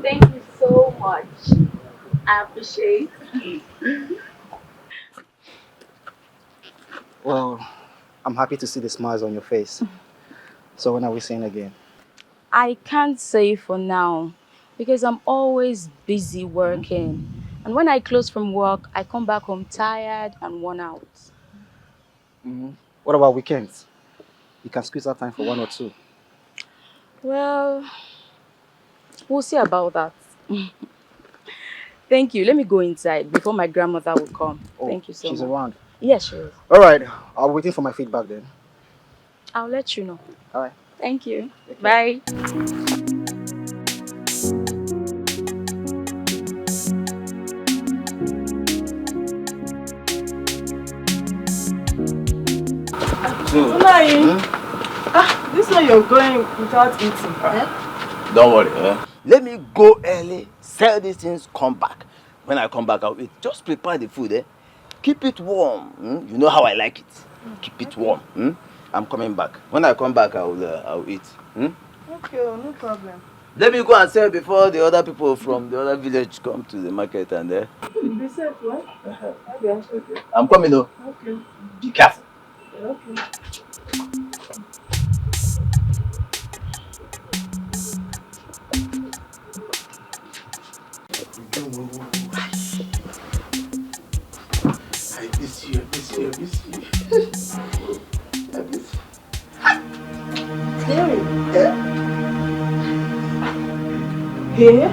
Thank you so much. I appreciate it. Well, I'm happy to see the smiles on your face. So when are we seeing again? I can't say for now because I'm always busy working. And when I close from work, I come back home tired and worn out. What about weekends? You can squeeze out time for 1 or 2. Well, we'll see about that. Thank you. Let me go inside before my grandmother will come. Thank you so much. She's around. Yes, she is. All right, I'll be waiting for my feedback then. I'll let you know. All right. Thank you. Bye. This one you're going without eating. Don't worry. Let me go early, sell these things, come back. When I come back, I'll eat. Just prepare the food. Keep it warm. You know how I like it. Keep it warm. I'm coming back. When I come back, I'll eat. Okay, no problem. Let me go and sell before the other people from the other village come to the market and Be safe, what? Okay. I'm coming though. Okay. Be careful. Okay. I miss you. Here?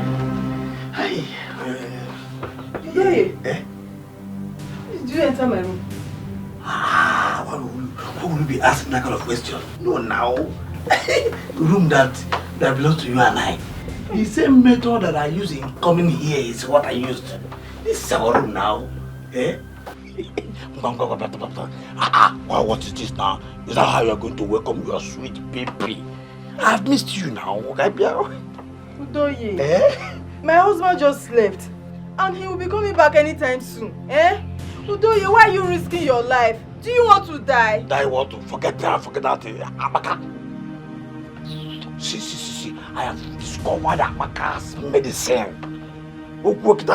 Hi. Did you enter my room? Why would you be asking that kind of question? No, now. The room that belongs to you and I. The same method that I use in coming here is what I used. This is our room now. What is this now? Is that how you are going to welcome your sweet baby? I've missed you now. Udoye, my husband just left and he will be coming back anytime soon. Udoye, why are you risking your life? Do you want to die? Die what? Forget that. Amaka. See. I have discovered Amaka's medicine. Forget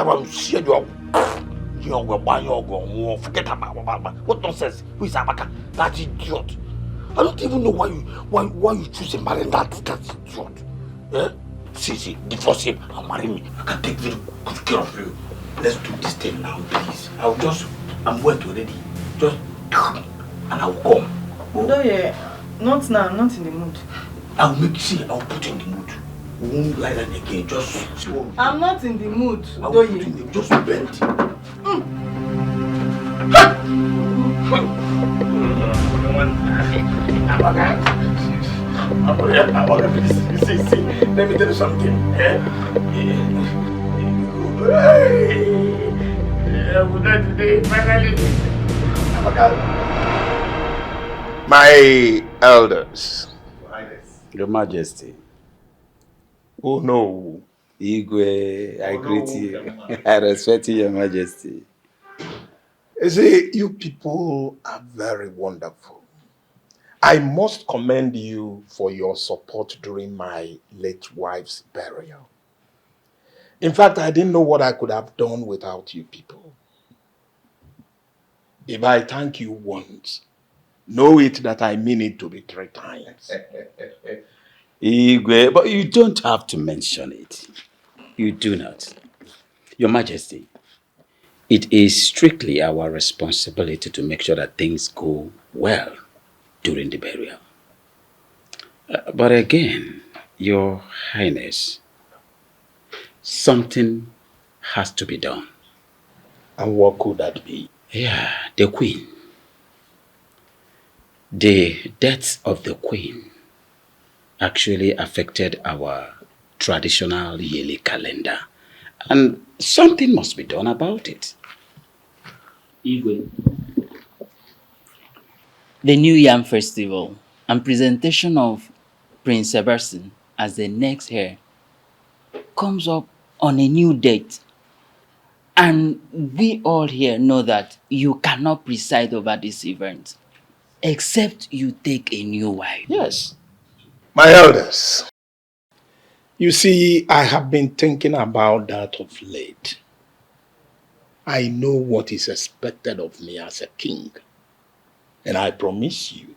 about what nonsense. Who is Amaka? That idiot. I don't even know why you choose to marry that idiot. See, divorce him and marry me. I can take very good care of you. Let's do this thing now, please. I'm wet already. Just, and I will come. No, yeah. Not now, I'm not in the mood. I'll put you in the mood. We won't lie down again, just... I'm not in the mood, I'll put you in the mood, just bend. See, let me tell you something. My elders. Your Majesty. Oh no. Igwe, I greet you. I respect you, Your Majesty. You see, you people are very wonderful. I must commend you for your support during my late wife's burial. In fact, I didn't know what I could have done without you people. If I thank you once, know it that I mean it to be 3 times. Igwe, but you don't have to mention it. You do not. Your Majesty, it is strictly our responsibility to make sure that things go well during the burial. But again, Your Highness, something has to be done. And what could that be? Yeah, the Queen. The death of the Queen actually affected our traditional yearly calendar. And something must be done about it. Igwe. The New Yam Festival and presentation of Prince Sebastian as the next heir comes up on a new date. And we all here know that you cannot preside over this event except you take a new wife. Yes. My elders, you see, I have been thinking about that of late. I know what is expected of me as a king. And I promise you,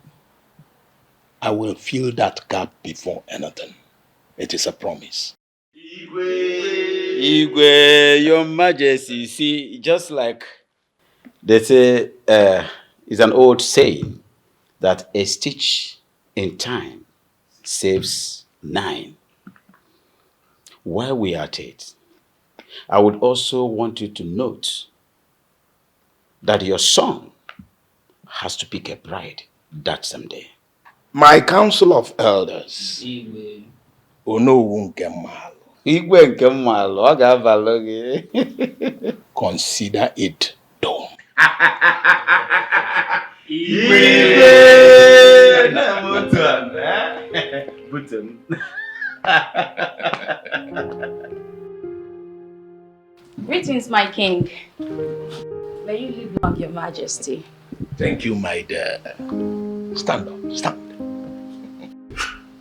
I will fill that gap before anything. It is a promise. Igwe, Your Majesty, see, just like they say, it's an old saying that a stitch in time saves 9. While we are at it, I would also want you to note that your son has to pick a bride that same day. My council of elders. Igwe. Igwe nke mmalụ, ọ ga-abalụ gị. Consider it done. Greetings, my king. May you live long, Your Majesty. Thank you, my dear. Stand up, stand.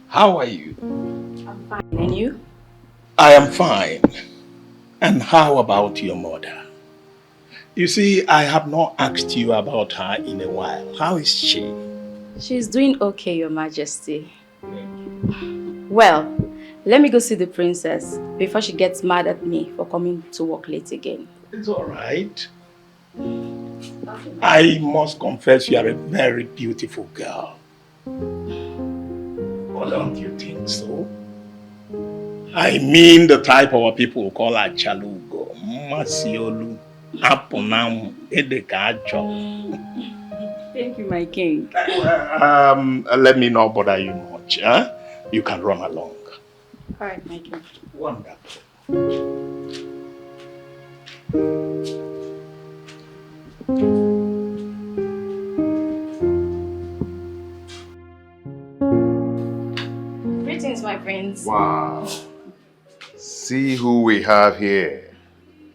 How are you? I'm fine, and you? I am fine. And how about your mother? You see, I have not asked you about her in a while. How is she? She's doing okay, Your Majesty. Well, let me go see the princess before she gets mad at me for coming to work late again. It's all right. I must confess you are a very beautiful girl. Well, don't you think so? I mean the type of people call her Chalugo, Masiolu, Apunam, Edekajo. Thank you, my king. Let me not bother you much. Huh? You can run along. All right, my king. Wonderful. Greetings, my friends. Wow. See who we have here.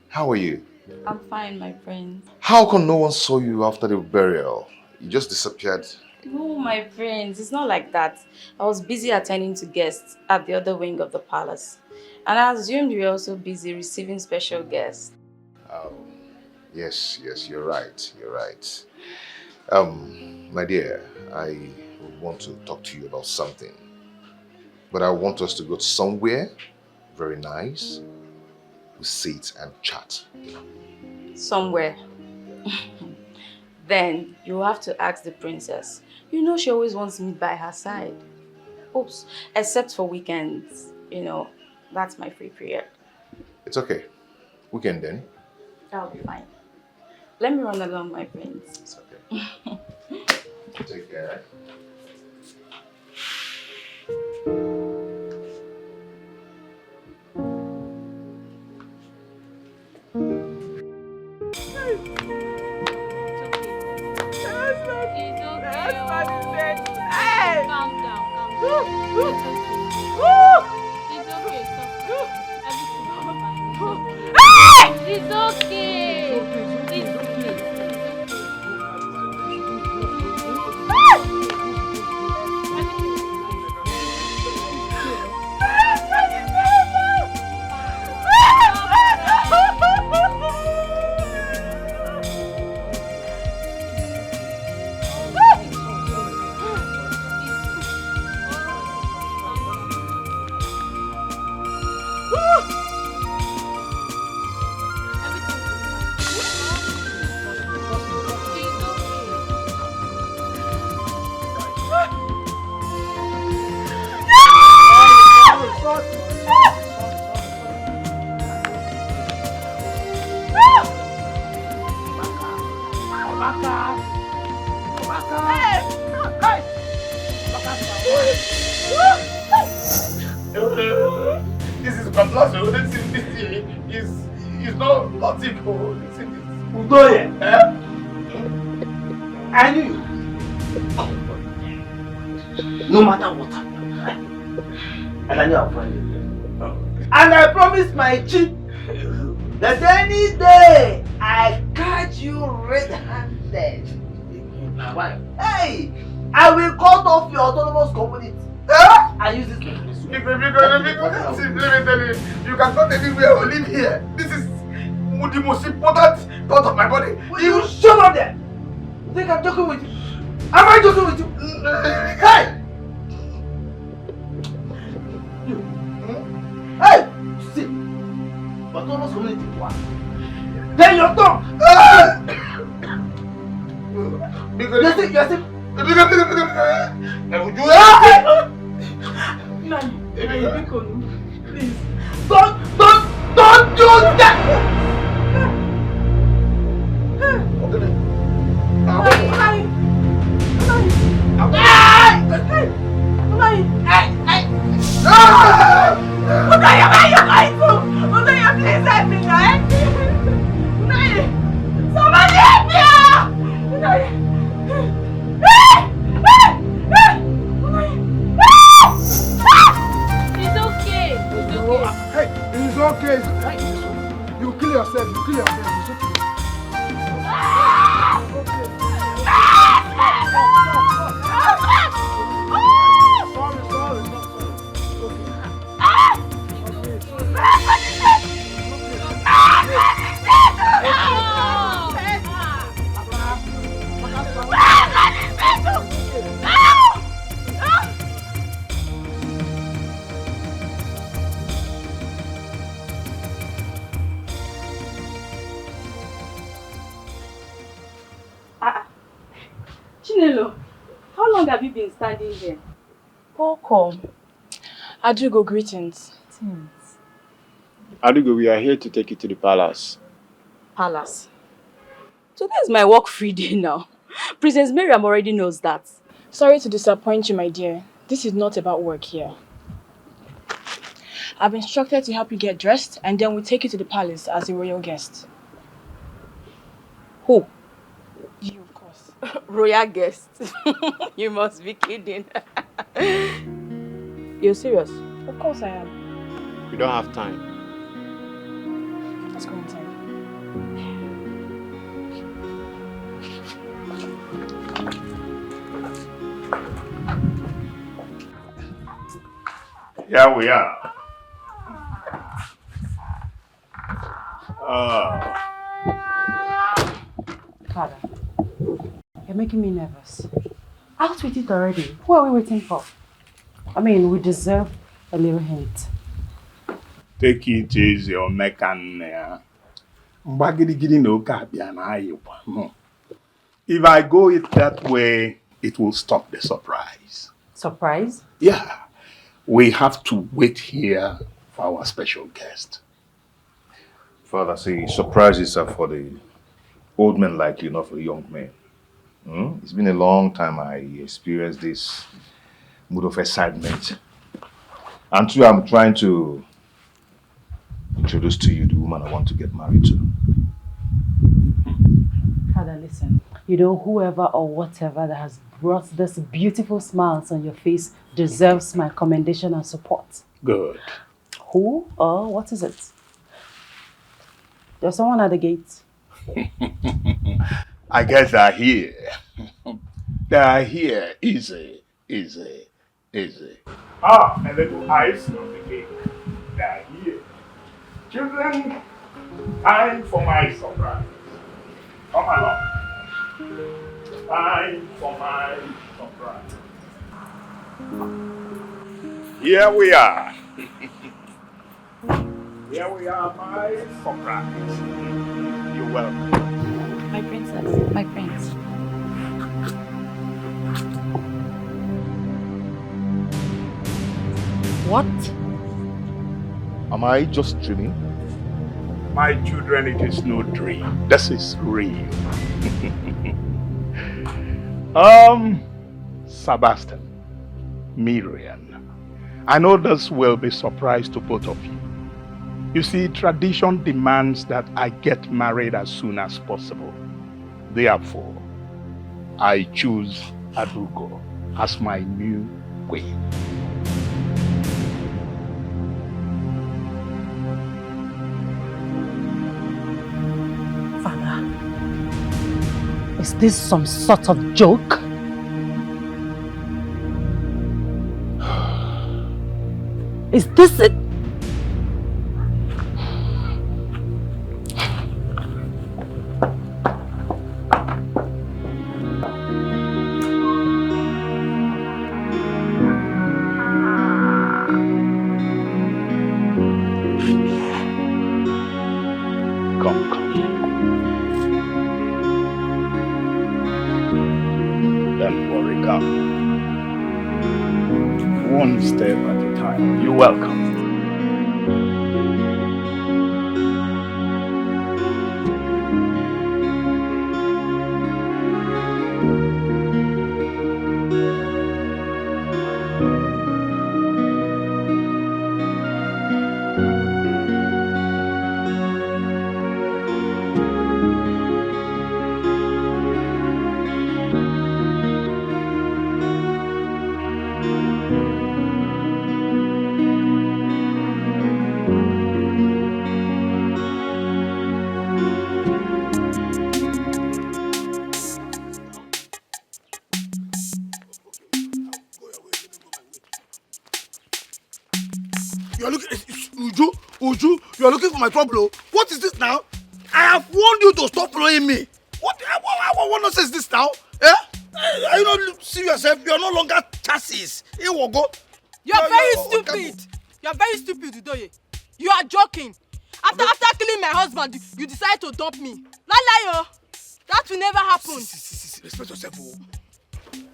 How are you? I'm fine, my friend. How come no one saw you after the burial? You just disappeared. No, my friends, it's not like that. I was busy attending to guests at the other wing of the palace. And I assumed you were also busy receiving special guests. Oh, yes, you're right. You're right. My dear, I want to talk to you about something. But I want us to go somewhere very nice, we sit and chat. Somewhere. Then you have to ask the princess. You know she always wants me by her side. Oops, except for weekends. You know, that's my free period. It's okay. Weekend then. That'll be fine. Let me run along, my prince. It's okay. Take care. This is Pablazo. This is not logical. This is Udoye. I knew you. No matter what happened, and I knew I'll find you. And I promised my chief that any day I catch you red-handed, my wife, hey, I will cut off your autonomous community. I use this name. Let me tell you, you can go anywhere or live here. This is the most important part of my body. You shut up there! You think I'm joking with you? Am I joking with you? Hey! Hey! See, autonomous community one. Then your tongue! You're sick. Please. Don't do that! Somebody help me! It's okay. You kill yourself. It's okay. Chinelo, how long have you been standing here? Welcome. Adobo, greetings. Adugo, we are here to take you to the palace. Palace. Today is my work-free day now. Princess Miriam already knows that. Sorry to disappoint you, my dear. This is not about work here. I've instructed to help you get dressed and then we'll take you to the palace as a royal guest. Who? You, of course. Royal guest. You must be kidding. You're serious? Of course I am. We don't have time. Let's go inside. Here we are. Father, you're making me nervous. Out with it already. Who are we waiting for? I mean, we deserve a little hint. Take it easy, Omekan. If I go it that way, it will stop the surprise. Surprise? Yeah. We have to wait here for our special guest. Father, see, surprises are for the old men like you, not for the young men. It's been a long time I experienced this mood of excitement. And two, I'm trying to introduce to you the woman I want to get married to. Father, listen. You know, whoever or whatever that has brought this beautiful smiles on your face deserves my commendation and support. Good. Who or what is it? There's someone at the gate. I guess they're here. They're here. Easy. Ah, and little ice on the cake. They're here. Children, time for my surprise. Come along. Time for my surprise. Here we are. Here we are, my surprise. You're welcome. My princess, my prince. What? Am I just dreaming? My children, it is no dream. This is real. Sebastian, Miriam, I know this will be a surprise to both of you. You see, tradition demands that I get married as soon as possible. Therefore, I choose Adobo as my new queen. Father, is this some sort of joke? Is this it? One step at a time. You're welcome. You are looking, Uju, you are looking for my trouble. What is this now? I have warned you to stop following me. What nonsense is this now? Eh? Are you not see yourself? You are no longer chassis. You are very stupid. You are very stupid, Udoye. You are joking. After killing my husband, you decide to dump me. Lie. That will never happen. Respect yourself, oh.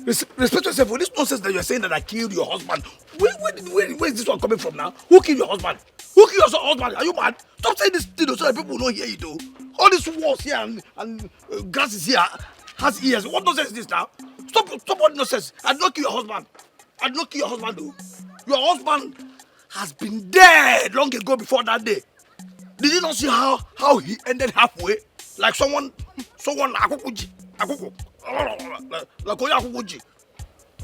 Respect yourself. This nonsense that you are saying that I killed your husband. Where is this one coming from now? Who killed your husband? Who killed your husband? Are you mad? Stop saying this thing so that people will not hear you, though. All these walls here and grass is here has ears. What nonsense is this now? Stop what nonsense. I did not kill your husband. I did not kill your husband, though. Your husband has been dead long ago before that day. Did you not see how he ended halfway? Like someone akukuji.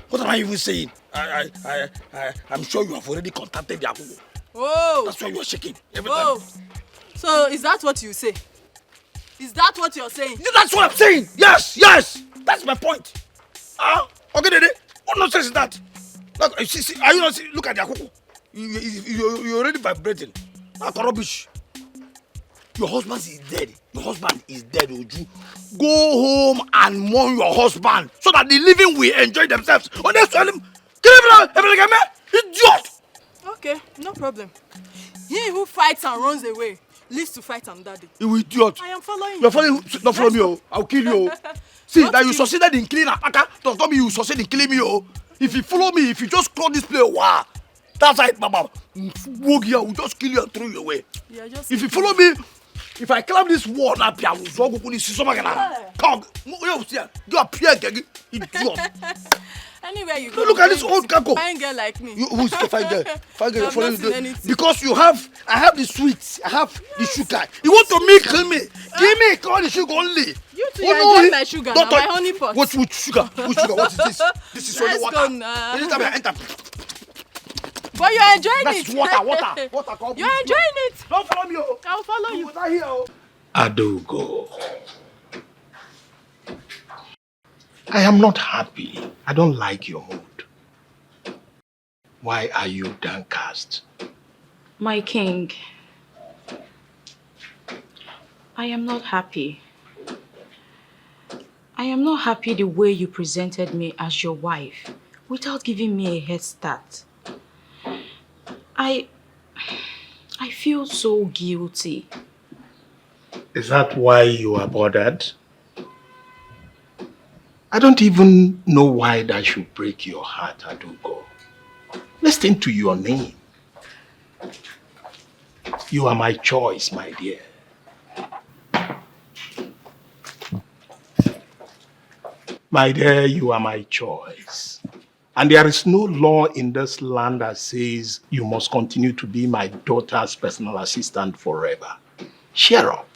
What am I even saying? I'm sure you have already contacted the Akuku. Oh. That's why you are shaking every time. So is that what you say? Is that what you're saying? That's what I'm saying. Yes. That's my point. Okay, Dede. What nonsense is that? Look, see, are you not see? Look at the Akuku. You're already vibrating. That's rubbish. Your husband is dead. Your husband is dead, Oju. Go home and mourn your husband so that the living will enjoy themselves. Honest, tell him. Idiot! Okay, no problem. He who fights and runs away lives to fight another day. You idiot. I am following you. You're following. Don't follow me, oh. I'll kill you. See, that you succeeded in killing Apaka does not mean you succeeded in killing me, oh. If you follow me, if you just cross this place, wow. That's right, Mama. Wogi, I will just kill you and throw you away. If you follow me, if I climb this wall, I will go to the come. You appear, idiot. Anywhere you go. Look at this old kako. Fine girl like me. Who's the fine girl? Fine girl, following you. Because I have the sweets, I have the sugar. You want to make me? Give me all the sugar only. You too, enjoy my sugar, now, my honey pot. What sugar? What sugar? What is this? This is only water. Anytime I enter. But you're enjoying That's it. Water. You're enjoying it. Don't follow me. I'll follow you. Adogo. I am not happy. I don't like your mood. Why are you downcast? My king, I am not happy. I am not happy the way you presented me as your wife without giving me a head start. I feel so guilty. Is that why you are bothered? I don't even know why that should break your heart, Adogo. Listen to your name. You are my choice, my dear. My dear, you are my choice. And there is no law in this land that says you must continue to be my daughter's personal assistant forever. Cheer up.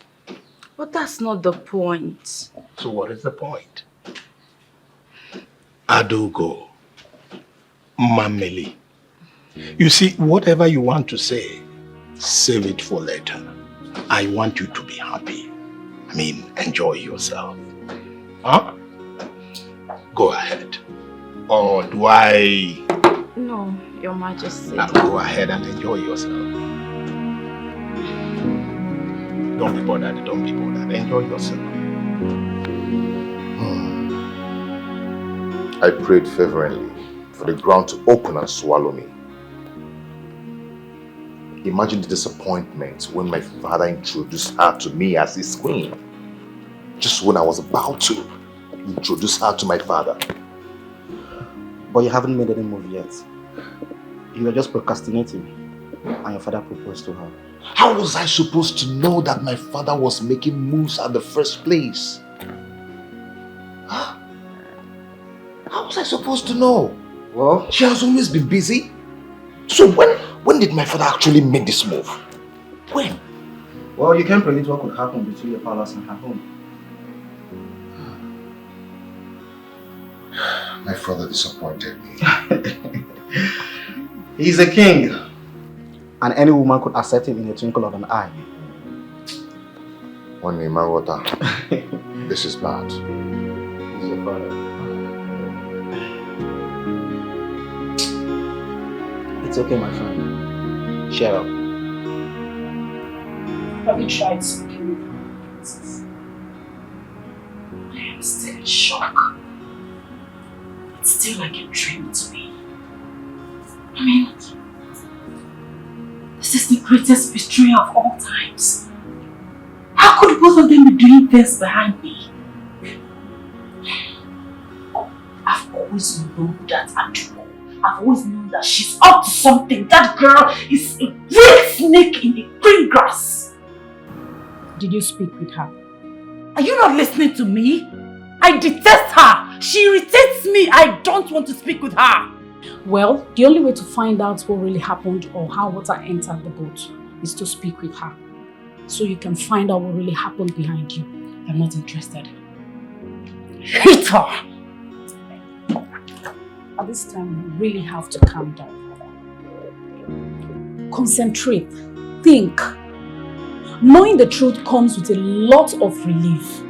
But that's not the point. So what is the point? Adogo, Mameli. You see, whatever you want to say, save it for later. I want you to be happy. I mean, enjoy yourself. Huh? Go ahead. Or do I... No, Your Majesty. Now go ahead and enjoy yourself. Don't be bothered, don't be bothered. Enjoy yourself. I prayed fervently for the ground to open and swallow me. Imagine the disappointment when my father introduced her to me as his queen. Just when I was about to introduce her to my father. But you haven't made any move yet. You were just procrastinating and your father proposed to her. How was I supposed to know that my father was making moves at the first place? Huh? How was I supposed to know? Well, she has always been busy. So when did my father actually make this move? When? Well, you can't predict what could happen between your palace and her home. My father disappointed me. He's a king. And any woman could accept him in a twinkle of an eye. This is bad. He's your father. It's okay, my friend. Cheer up. Have you tried speaking with her? I am still in shock. It's still like a dream to me. I mean, this is the greatest betrayal of all times. How could both of them be doing this behind me? I've always known that Adobo. I've always known that she's up to something. That girl is a great snake in the green grass. Did you speak with her? Are you not listening to me? I detest her. She irritates me. I don't want to speak with her. Well, the only way to find out what really happened or how water entered the boat is to speak with her. So you can find out what really happened behind you. I'm not interested. Hate her! At this time, you really have to calm down. Concentrate. Think. Knowing the truth comes with a lot of relief.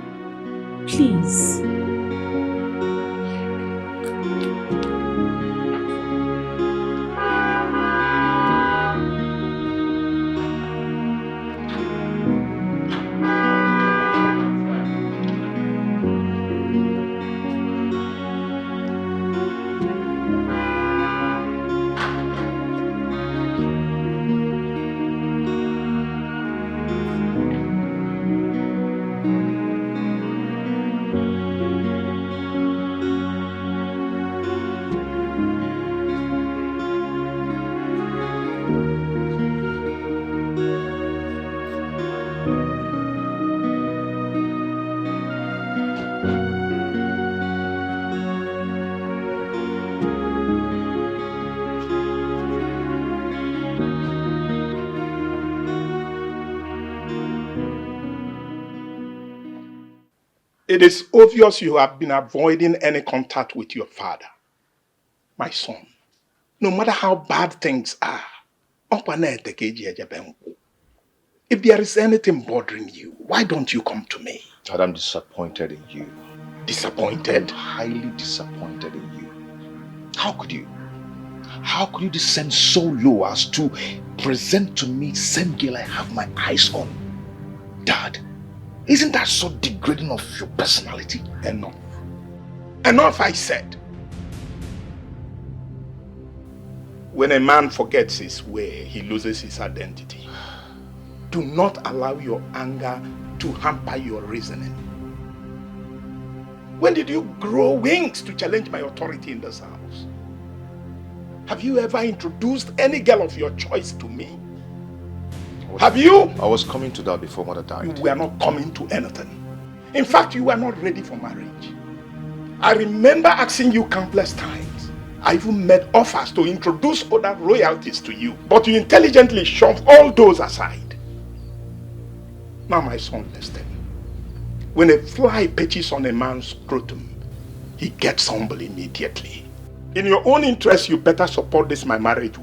Please. It is obvious you have been avoiding any contact with your father. My son, no matter how bad things are, if there is anything bothering you, why don't you come to me? Dad, I'm disappointed in you. Disappointed? I'm highly disappointed in you. How could you? How could you descend so low as to present to me the same girl I have my eyes on? Dad, isn't that so degrading of your personality? Enough. Enough, I said. When a man forgets his way, he loses his identity. Do not allow your anger to hamper your reasoning. When did you grow wings to challenge my authority in this house? Have you ever introduced any girl of your choice to me? Have you? I was coming to that before Mother died. You were not coming to anything. In fact, you were not ready for marriage. I remember asking you countless times. I even made offers to introduce other royalties to you, but you intelligently shoved all those aside. Now, my son, listen. When a fly perches on a man's scrotum, he gets humble immediately. In your own interest, you better support this my marriage.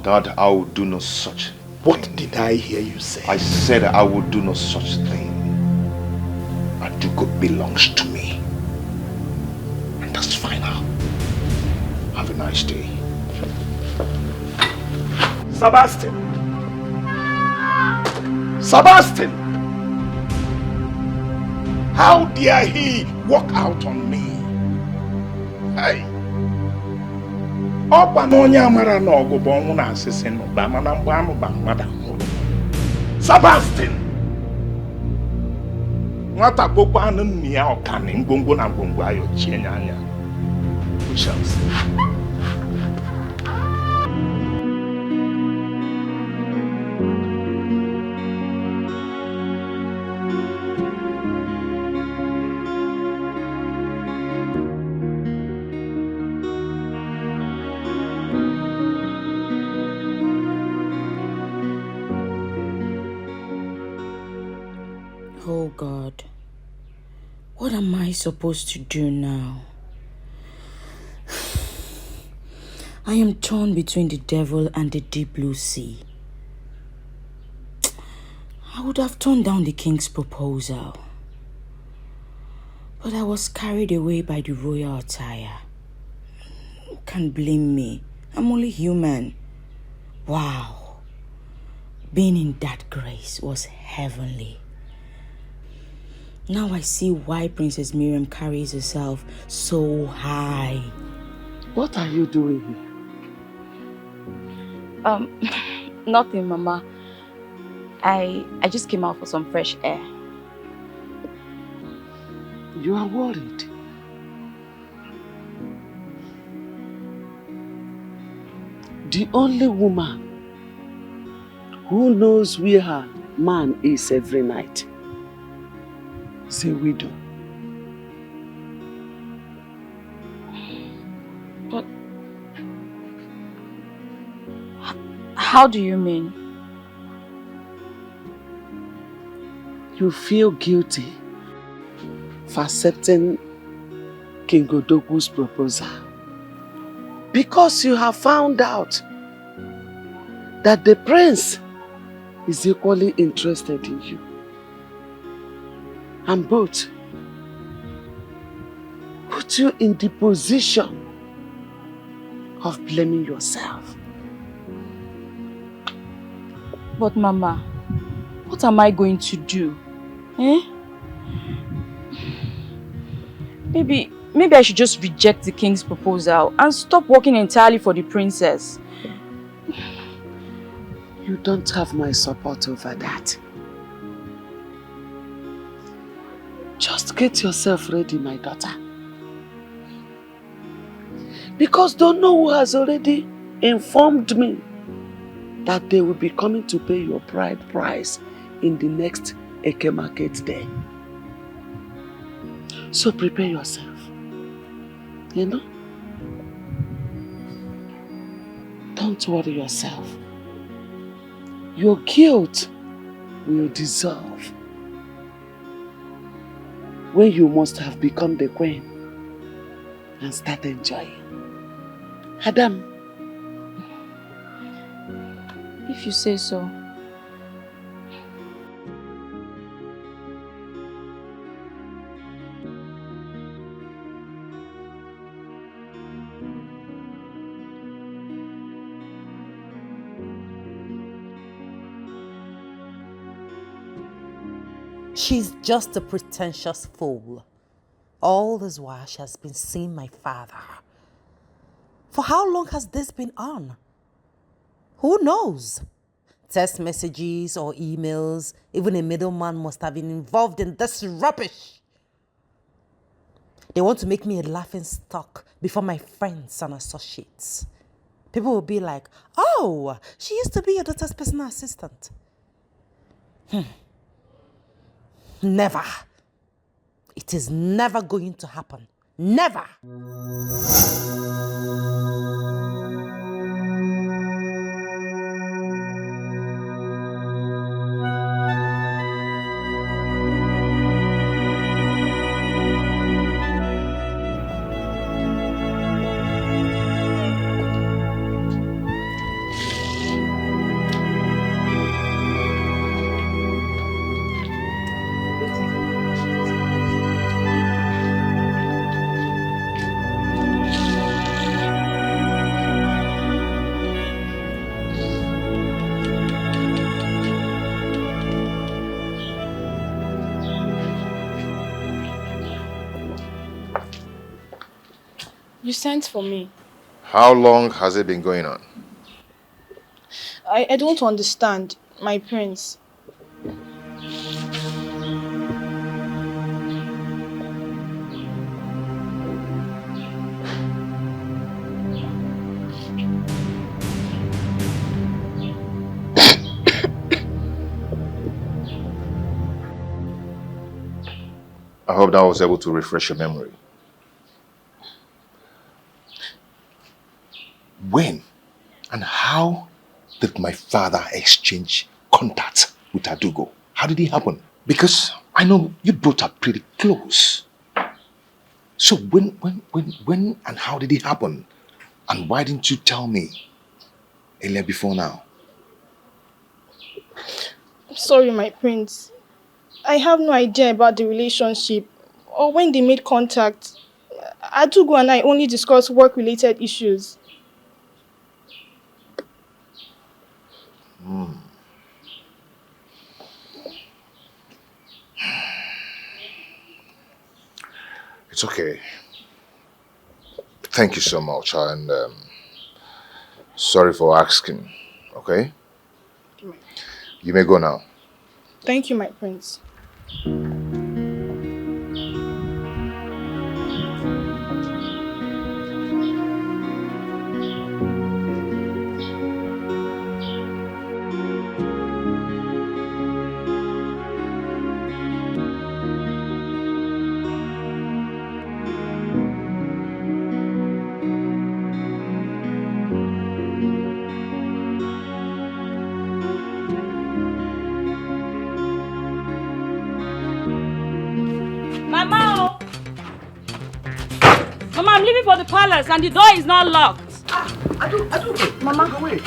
Dad, I will do no such. What did I hear you say? I said I will do no such thing. Adugo belongs to me. And that's final. Have a nice day. Sebastian! Sebastian! How dare he walk out on me? Hey! Sebastian! Nwata gbogbo anụ nni ya ọkani ngwongwo na ngwongwo ayo chie anya. We shall see. Oh God, what am I supposed to do now? I am torn between the devil and the deep blue sea. I would have turned down the king's proposal, but I was carried away by the royal attire. Who can blame me? I'm only human. Wow, being in that grace was heavenly. Now I see why Princess Miriam carries herself so high. What are you doing here? Nothing, Mama. I just came out for some fresh air. You are worried. The only woman who knows where her man is every night is a widow. But how do you mean? You feel guilty for accepting King Odogu's proposal because you have found out that the prince is equally interested in you. And both put you in the position of blaming yourself. But Mama, what am I going to do? Maybe I should just reject the king's proposal and stop working entirely for the princess. You don't have my support over that. Just get yourself ready, my daughter. Because don't know who has already informed me that they will be coming to pay your bride price in the next Eke Market day. So prepare yourself. You know? Don't worry yourself. Your guilt will dissolve when you must have become the queen and start enjoying. Adam. If you say so. She's just a pretentious fool. All this while she has been seeing my father. For how long has this been on? Who knows? Text messages or emails, even a middleman must have been involved in this rubbish. They want to make me a laughing stock before my friends and associates. People will be like, oh, she used to be your daughter's personal assistant. Never. It is never going to happen. Never. You sent for me. How long has it been going on? I don't understand, my prince. I hope that was able to refresh your memory. When and how did my father exchange contact with Adobo? How did it happen? Because I know you brought her pretty close. So when and how did it happen? And why didn't you tell me earlier before now? Sorry, my prince. I have no idea about the relationship or when they made contact. Adobo and I only discuss work-related issues. It's okay. Thank you so much, and sorry for asking, okay? You may go now. Thank you, my prince. Mama! Mama, I'm leaving for the palace and the door is not locked. Adobo, Mama, wait.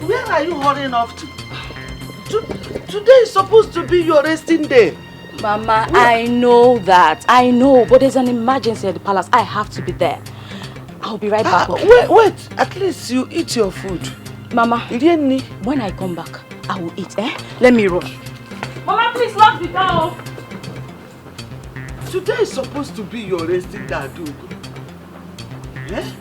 Where are you hurrying off to? Today is supposed to be your resting day. Mama, I know that. I know, but there's an emergency at the palace. I have to be there. I'll be right back. Wait. At least you eat your food. Mama, when I come back, I will eat, eh? Let me rush. Mama, please lock the door. Today is supposed to be your resting day, Adobo. Eh?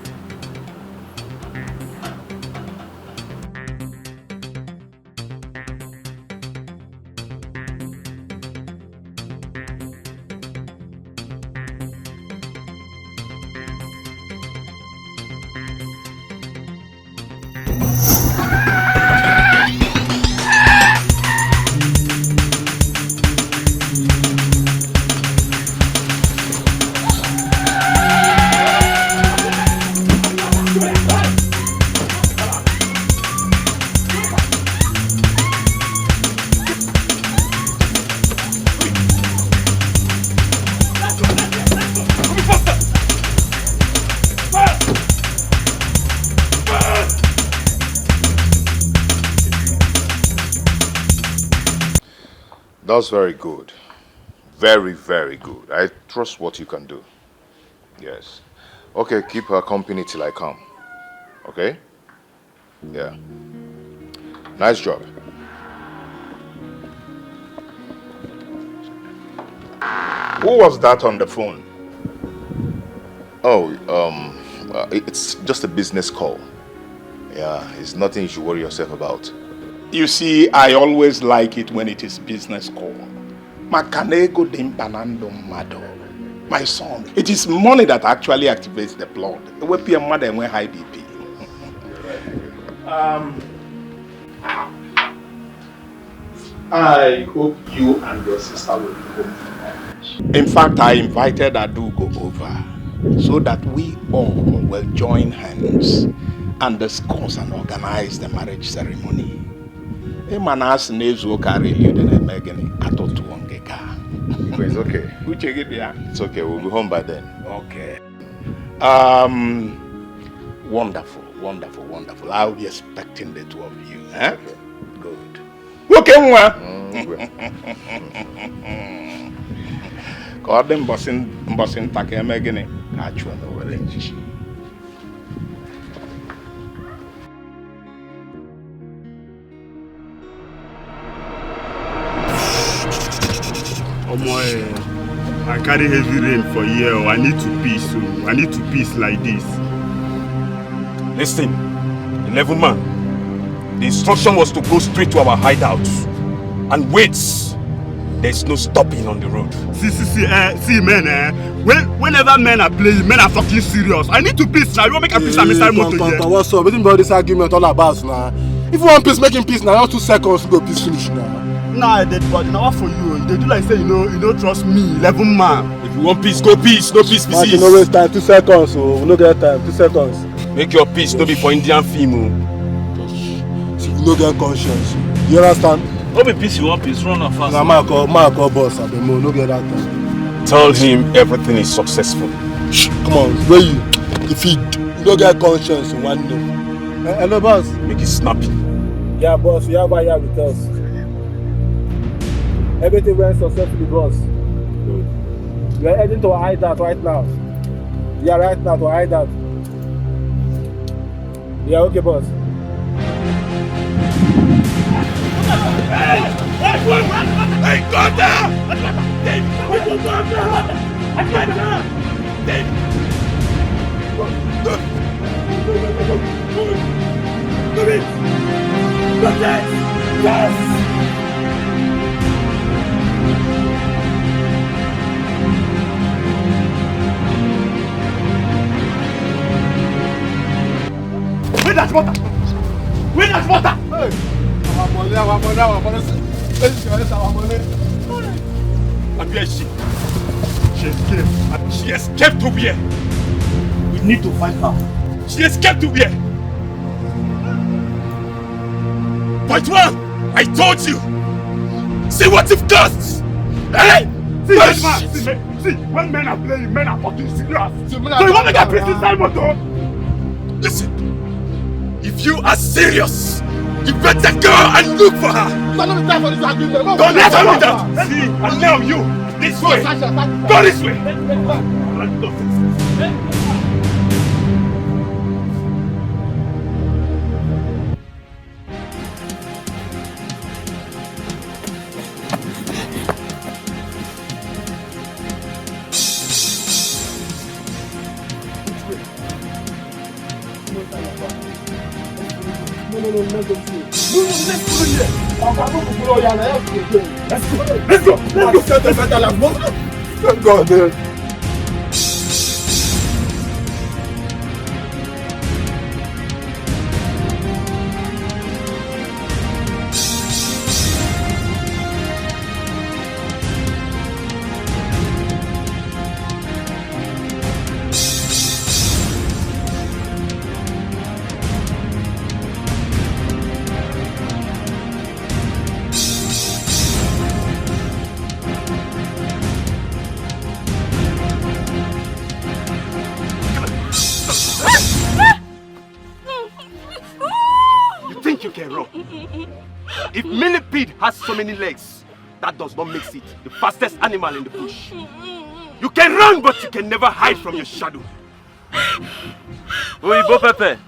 That's very good. Very, very good. I trust what you can do. Yes. Okay, keep her company till I come. Okay? Yeah. Nice job. Who was that on the phone? Oh, it's just a business call. Yeah, it's nothing you should worry yourself about. You see, I always like it when it is business call. Makanego dimpanando mado. My son, it is money that actually activates the blood. We pay mother and we high BP. I hope you and your sister will be home. In fact, I invited Adobo over so that we all will join hands and discuss and organize the marriage ceremony. It's okay. It's okay. We'll be home by then. Okay. Wonderful, wonderful, wonderful. I'll be expecting the two of you. Eh? Good. Okay, God, them bossing take megane. Catch one over there. I carry heavy rain for here. I need to peace. So I need to peace like this. Listen, 11 man. The instruction was to go straight to our hideouts and wait. There's no stopping on the road. See, men, whenever men are playing, men are fucking serious. I need to peace now. You want to make a peace and inside motor here. What's up? What about this argument all about now? If you want peace, making peace now, just 2 seconds to go peace finish now. Nah, dead body. Now what for you? They do like say you don't trust me, 11 man. If you want peace, go peace. No peace, peace. You no waste time. 2 seconds. So we no get time. 2 seconds. Make your peace. No be for Indian female. So you no get conscience. You understand? No be peace. You want peace. Run off fast. Now my call boss. I don't no get that time. Tell him everything is successful. Come on, where you? If you no get conscience, one day. Hello, boss. Make it snappy. Yeah, boss. You have a year with us. Everything went successfully, boss. Good. We are heading to a hideout right now. We are right now to a hideout. Yeah, okay, boss. Hey, God down! Yes! Where that water? Where that water? Hey, our money. Let's our money. And where is she? She escaped. She escaped to where? We need to find her. She escaped to where? Point one! I told you! See what you've caused! Hey! See, when men are playing, men are fucking serious. So you want to get peace inside motor? Listen, if you are serious, you better go and look for her. Don't let her do that. See, and now you, this way. Go this way. Let's go. Thank God, man. If millipede has so many legs, That does not make it the fastest animal in the bush. You can run, but you can never hide from your shadow. Oyibo Pepe,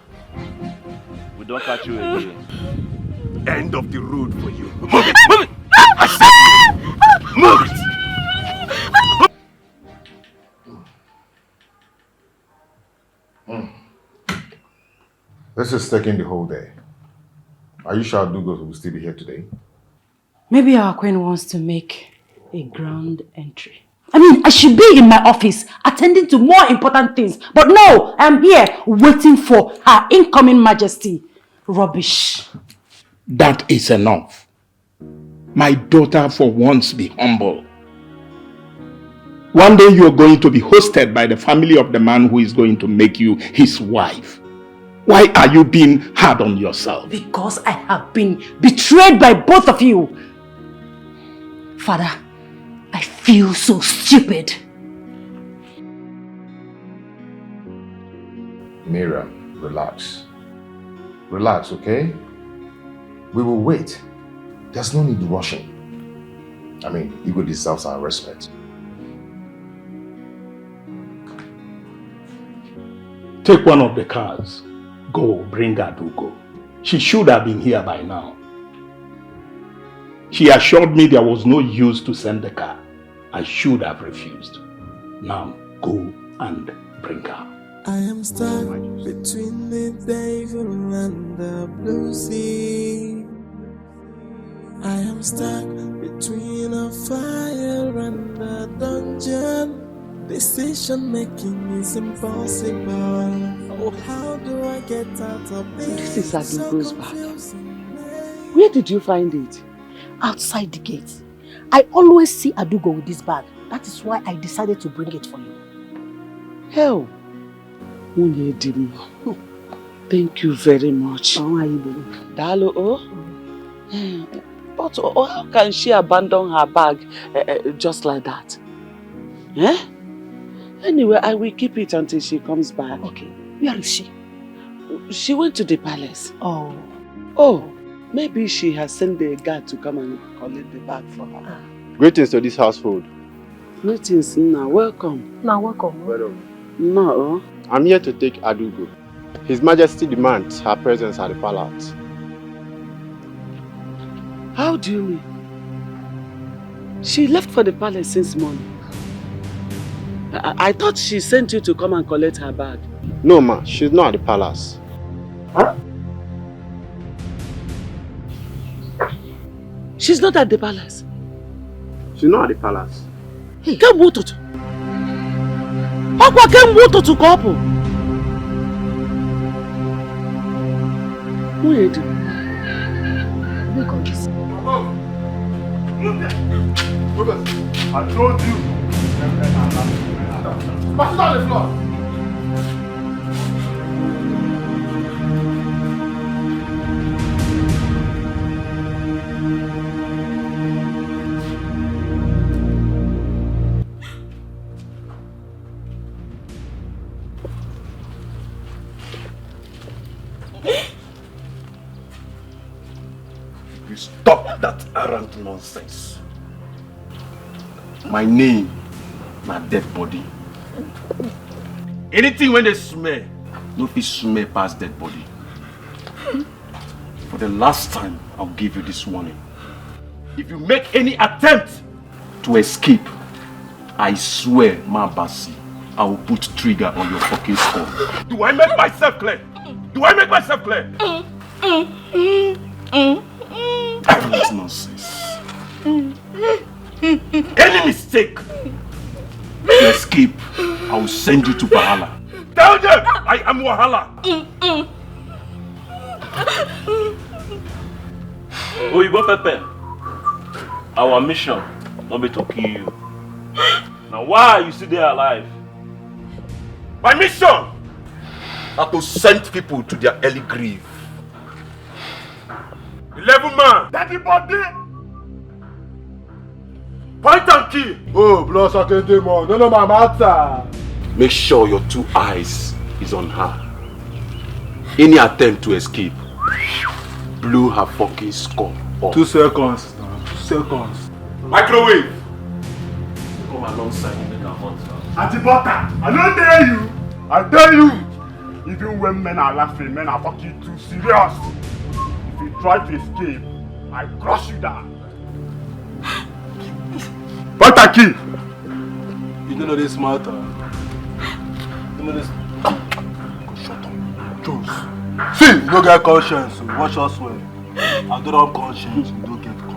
we don't catch you again. End of the road for you. Move it! Move it! I said move it! This is taking the whole day. Are you sure Adobo will still be here today? Maybe our queen wants to make a grand entry. I mean, I should be in my office attending to more important things. But no, I'm here waiting for her incoming majesty. Rubbish. That is enough. My daughter, for once, be humble. One day you're going to be hosted by the family of the man who is going to make you his wife. Why are you being hard on yourself? Because I have been betrayed by both of you. Father, I feel so stupid. Miriam, relax. Relax, okay? We will wait. There's no need rushing. I mean, Igwe deserves our respect. Take one of the cars. Go, bring Adobo. She should have been here by now. She assured me there was no use to send the car. I should have refused. Now, go and bring her. I am stuck between the devil and the blue sea. I am stuck between a fire and a dungeon. Decision making is impossible. Oh, how do I get out of this? This is Adobo's bag. Where did you find it? Outside the gate. I always see Adobo with this bag. That is why I decided to bring it for you. Hell. Thank you very much. Dalo, But how can she abandon her bag just like that? Eh? Anyway, I will keep it until she comes back. Okay. Where is she? She went to the palace. Oh. Oh, maybe she has sent the guard to come and collect the bag for her. Greetings to this household. Greetings, Nna. Welcome. Now welcome. No. I'm here to take Adobo. His Majesty demands her presence at the palace. How do you mean? She left for the palace since morning. I thought she sent you to come and collect her bag. No, ma, she's not at the palace. Huh? She's not at the palace. She's not at the palace. Hey, come water. Aqua came water to couple. Who are you doing? Look on this. I told you. Pass it on the floor. You stop that errant nonsense. My name, my dead body. Anything when they smell, no fit smell past dead body. For the last time, I'll give you this warning. If you make any attempt to escape, I swear, Mabasi, I will put trigger on your fucking skull. Do I make myself clear? Do I make myself clear? That's nonsense. Any mistake to escape, I will send you to Valhalla. Tell them I am Wahala. Oyibo Pepe, our mission not be to kill you. Now why are you still there alive? My mission is to send people to their early grave. 11 man, daddy body. Point and kill. Oh, blood sucking demon. No, my matter. Make sure your 2 eyes is on her. Any attempt to escape, blow her fucking skull off. 2 seconds. 2 seconds. Microwave! Come alongside and make a hot. Auntie Butter, I don't dare you! I dare you! Even when men are laughing, men are fucking too serious. If you try to escape, I crush you down. Butter key! You don't know this matter. You know this. Shut up. Jones. See, you don't get conscience, so watch us well. I don't have conscience, you don't get conscience.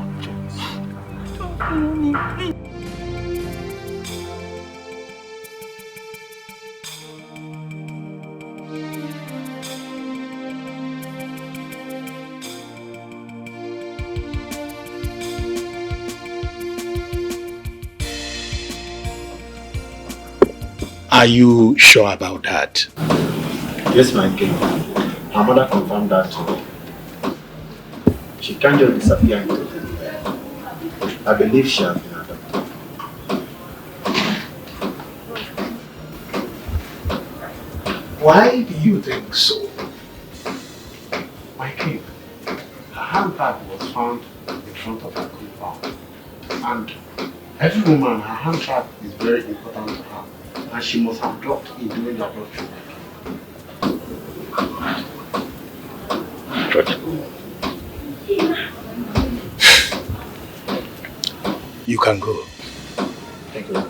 Are you sure about that? Yes, my king. Her mother confirmed that today. She can't just disappear into thin air. I believe she has been adopted. Why do you think so? My king, her handbag was found in front of her compound. And every woman, her handbag is very important to her. And she must have dropped it during the adoption. You can go. Thank you.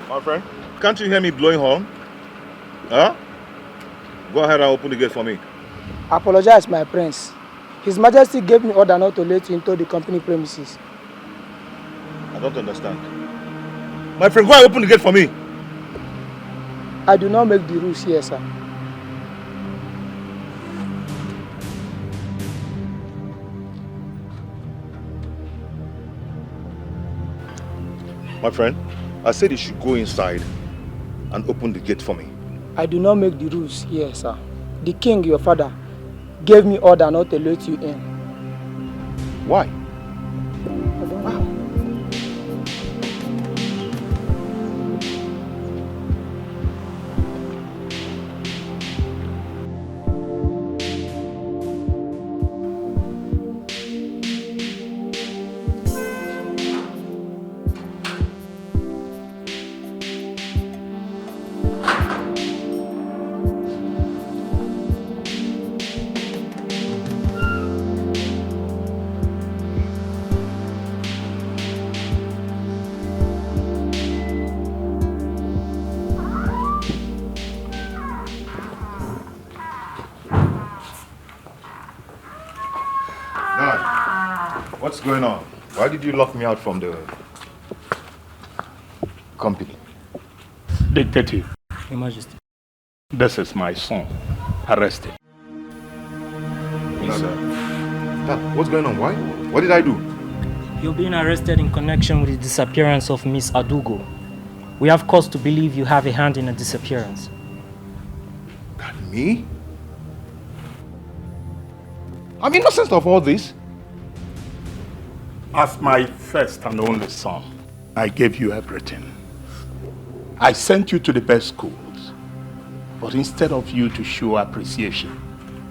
My friend, can't you hear me blowing horn? Huh? Go ahead and open the gate for me. Apologize, my prince. His Majesty gave me order not to let you into the company premises. I don't understand. My friend, go and open the gate for me. I do not make the rules here, sir. My friend, I said you should go inside and open the gate for me. I do not make the rules here, sir. The king, your father, gave me order not to let you in. Why? I don't know. What's going on? Why did you lock me out from the company? Detective, Your Majesty. this is my son, arrested. Dad, what's going on? Why? What did I do? You're being arrested in connection with the disappearance of Miss Adobo. We have cause to believe you have a hand in her disappearance. Dad, me? I'm innocent of all this. As my first and only son, I gave you everything. I sent you to the best schools. But instead of you to show appreciation,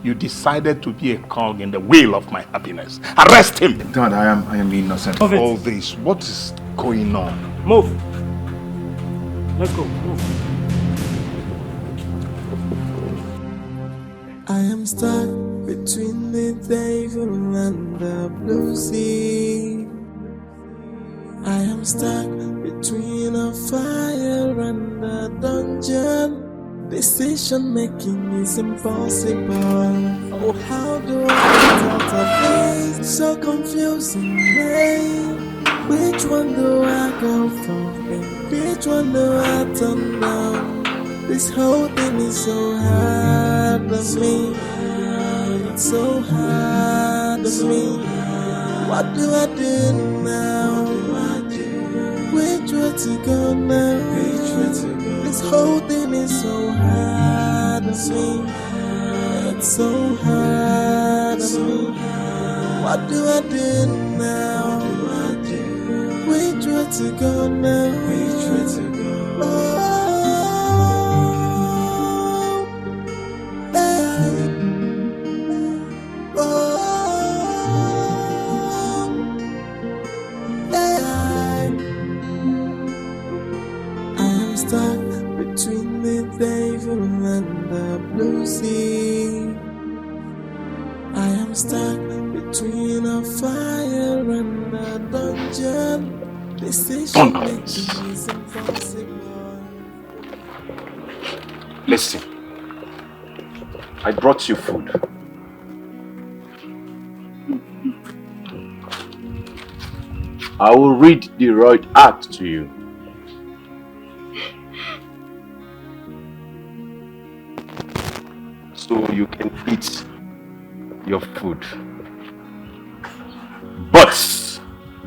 you decided to be a cog in the wheel of my happiness. Arrest him! Dad, I am innocent of all this. What is going on? Move! Let's go, move. I am stuck between the devil and the blue sea. I am stuck between a fire and a dungeon. Decision making is impossible. Oh, how do I get out of this so confusing place? Which one do I go for? And which one do I turn down? This whole thing is so hard on me. It's so hard on me. What do I do now? Which way to go now? This whole thing is so hard on me. It's so hard on me. What do I do now? Which way to go now? Oh, hey. Oh, hey. I am stuck between the devil and the blue sea. I am stuck between a fire and a dungeon. Decision making is impossible. Listen, I brought you food. I will read the right act to you. So you can eat your food. But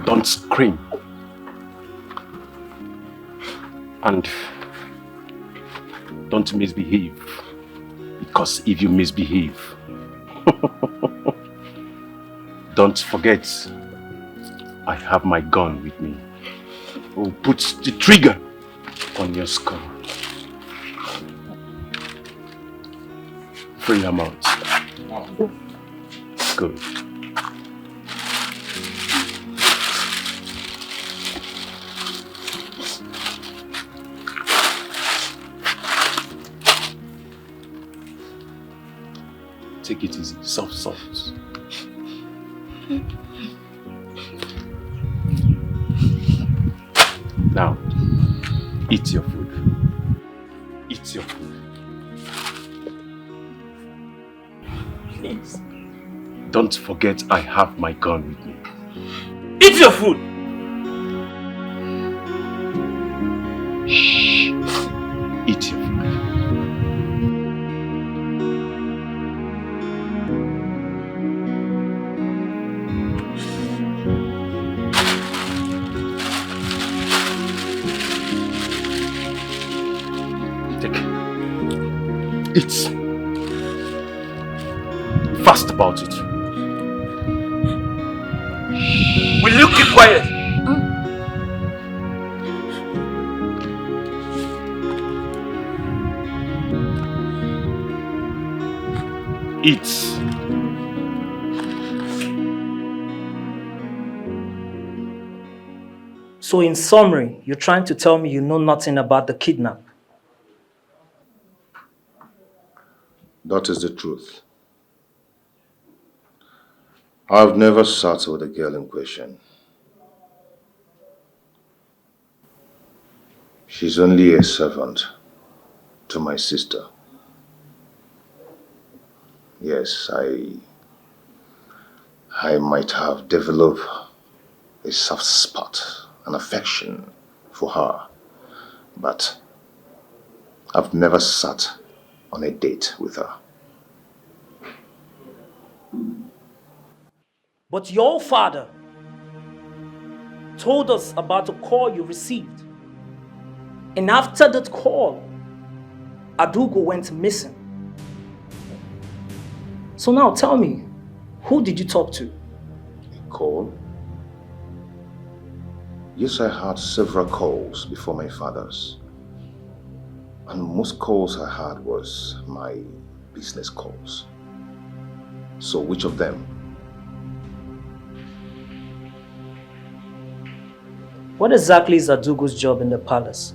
don't scream. And don't misbehave. Because if you misbehave, don't forget, I have my gun with me. Oh, put the trigger on your skull. Free your mouth. Good. Take it easy, soft, soft. Now, eat your food. Eat your food. Please. Don't forget I have my gun with me. Eat your food! Shh. Eat your food. It's fast about it. Will you keep quiet? Eat. So in summary, you're trying to tell me you know nothing about the kidnap? That is the truth. I've never sat with the girl in question. She's only a servant to my sister. Yes, I might have developed a soft spot, an affection for her, but I've never sat on a date with her. But your father told us about a call you received. And after that call, Adobo went missing. So now tell me, who did you talk to? A call? Yes, I had several calls before my father's. And most calls I had was my business calls. So which of them? What exactly is Adobo's job in the palace?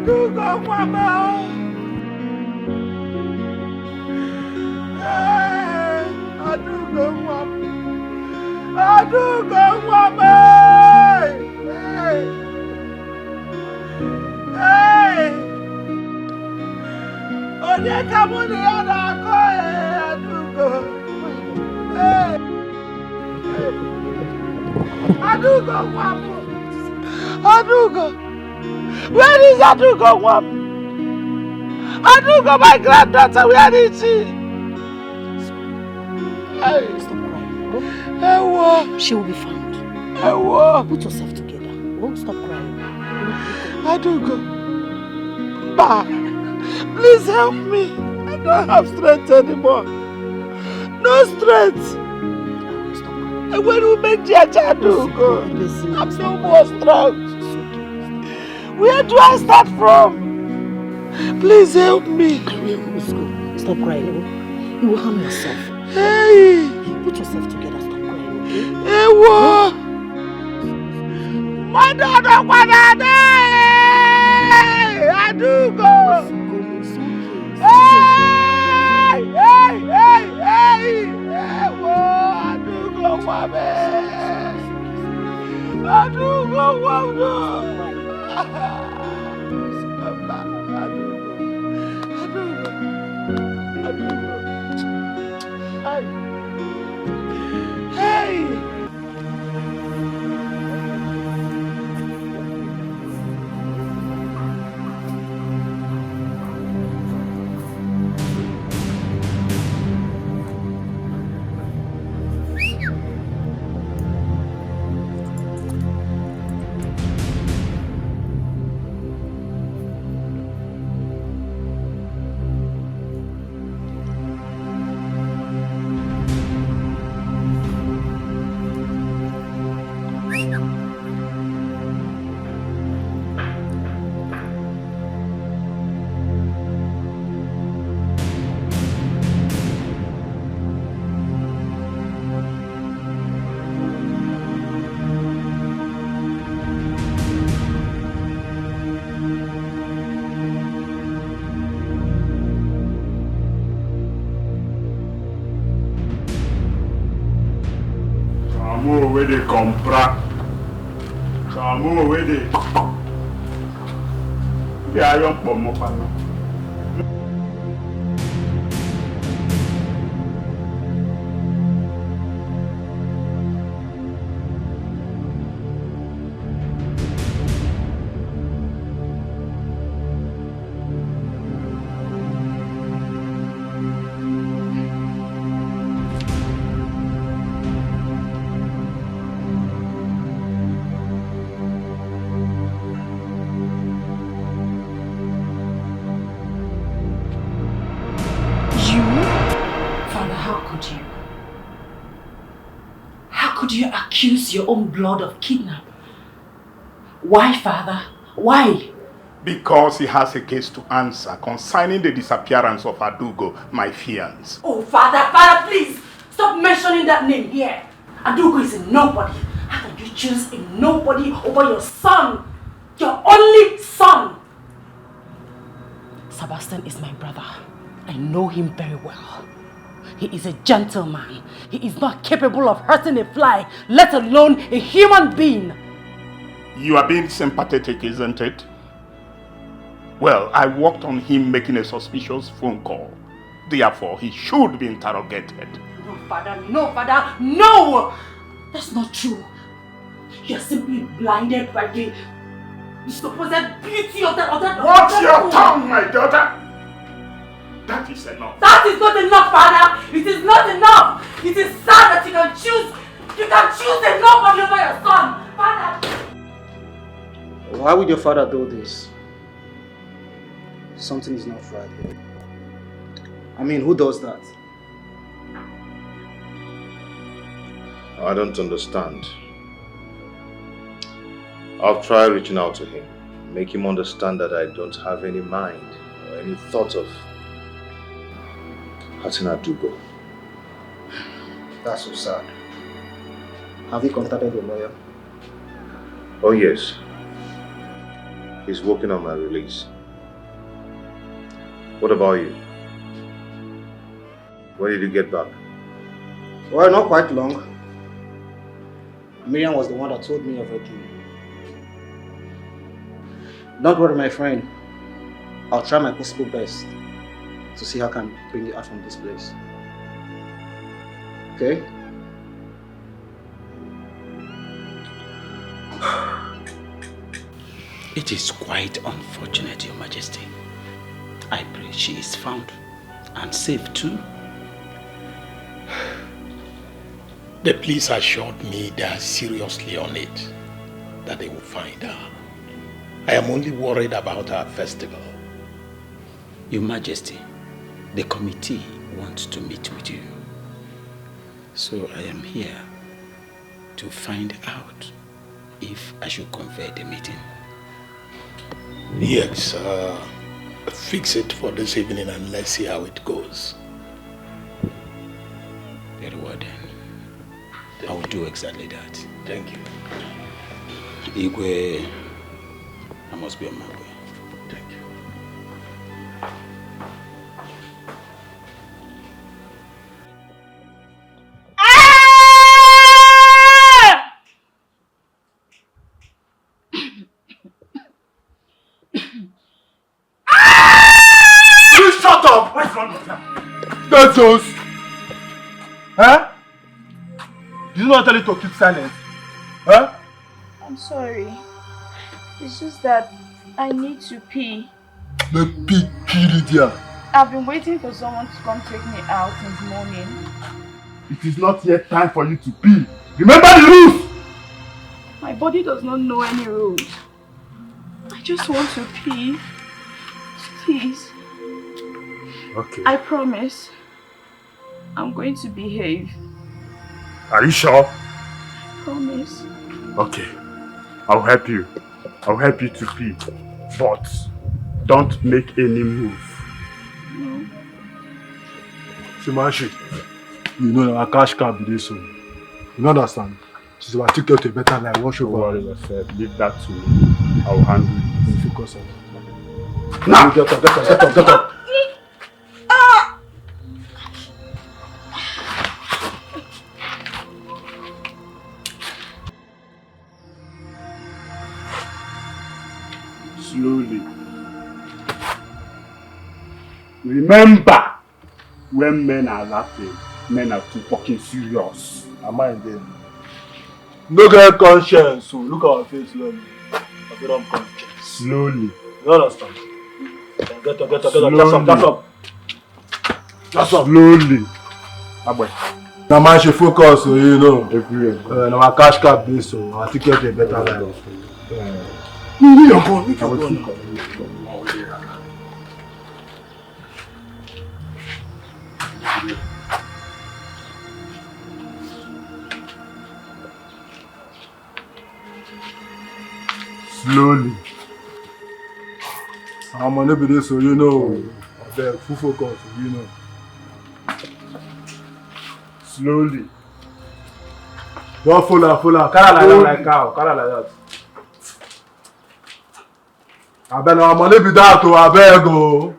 Adugo mama. Hey, Adugo mama. Adugo mama. Hey. Hey. Onye kamuni adako Adugo. Hey. Adugo mama. Adugo. Where is Adugo mama? Adugo, my granddaughter, where is she? Hey. Stop crying. Ewo. She will be found. Ewo. Put yourself together. Oh, stop crying. Adugo. Ba. Please help me. I don't have strength anymore. No strength. And when we make Adugo, I'm no more strong. Where do I start from? Please help me. I will. Let's go. Stop crying. Oh. You will harm yourself. Hey. Put yourself together. Stop crying, okay? Ewo. My daughter, what are they? Adugo. Hey, hey, hey, hey. Ewo. Adugo, wabe. Adugo, wabe. Hey! Where they compra. Some where they. Yeah, I don't put more panel. You accuse your own blood of kidnapping. Why, Father? Why? Because he has a case to answer concerning the disappearance of Adugo, my fiancé. Oh, Father, please stop mentioning that name here. Adugo is a nobody. How can you choose a nobody over your son? Your only son. Sebastian is my brother. I know him very well. He is a gentleman. He is not capable of hurting a fly, let alone a human being. You are being sympathetic, isn't it? Well, I worked on him making a suspicious phone call. Therefore, he should be interrogated. No, Father, no! That's not true. You're simply blinded by the supposed beauty of that. What's your tongue, my daughter? That is enough. That is not enough, Father! It is not enough! It is sad that you can choose a nobody over your son! Father! Why would your father do this? Something is not right here. I mean, who does that? I don't understand. I'll try reaching out to him, make him understand that I don't have any mind or any thought of hurting Adugo. That's so sad. Have you contacted your lawyer? Oh yes. He's working on my release. What about you? When did you get back? Well, not quite long. Miriam was the one that told me everything. Don't worry, my friend. I'll try my possible best to see how I can bring you out from this place. Okay? It is quite unfortunate, Your Majesty. I pray she is found and safe too. The police assured me they are seriously on it, that they will find her. I am only worried about our festival. Your Majesty, the committee wants to meet with you. So I am here to find out if I should convey the meeting. Yes, fix it for this evening and let's see how it goes. Very well then. I will do exactly that. Thank you. Igwe, I must be on my way. Thank you. You shut up! What's wrong with you? That's us! Huh? Did you not tell you to keep silent? Huh? I'm sorry. It's just that I need to pee. The big Lydia. I've been waiting for someone to come take me out since morning. It is not yet time for you to pee. Remember the rules! My body does not know any rules. I just want to pee. Please. Okay. I promise. I'm going to behave. Are you sure? Promise. Okay. I'll help you. I'll help you to pee. But don't make any move. No. Simashi, you know that our cash can't be this soon. You understand? She's about to get to a better life. What should worry yourself? Leave that to me. I'll handle it. Focus on it. Now! Get up, get up, get up, get up! Slowly. Remember, when men are laughing, men are too fucking serious. Am I then? No get conscience, so look at our face slowly. I get on conscience. Slowly. You understand? Get up, get up, get up, just up, just up. Just up. Slowly. Abwe. Now man should focus, so you know. Everywhere. Now our cash card base, so our ticket is better life. You're going. Slowly. I'm gonna be this, so you know. The full focus, so you know. Slowly. Don't follow. Carry like cow. Carry like that. I bet no money be that to I beg go.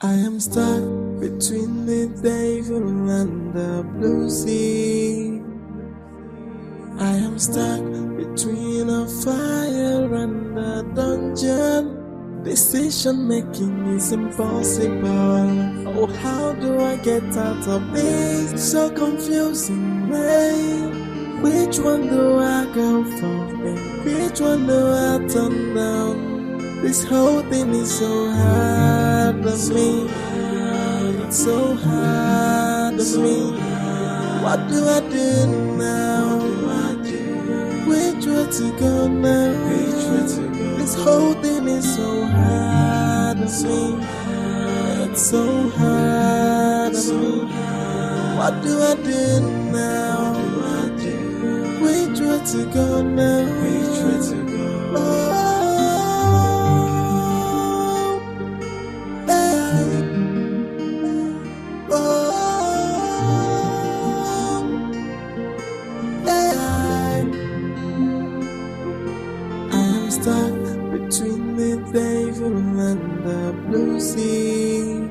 I am stuck between the devil and the blue sea. I am stuck between a fire and a dungeon. Decision making is impossible. Oh, how do I get out of this so confusing way? Which one do I go for? And which one do I turn down? This whole thing is so hard on me. It's so hard on me. What do I do now? Which way to go now? This whole thing is so hard on me. It's so hard on me. What do I do now? Which way to go now? Oh. blue sea.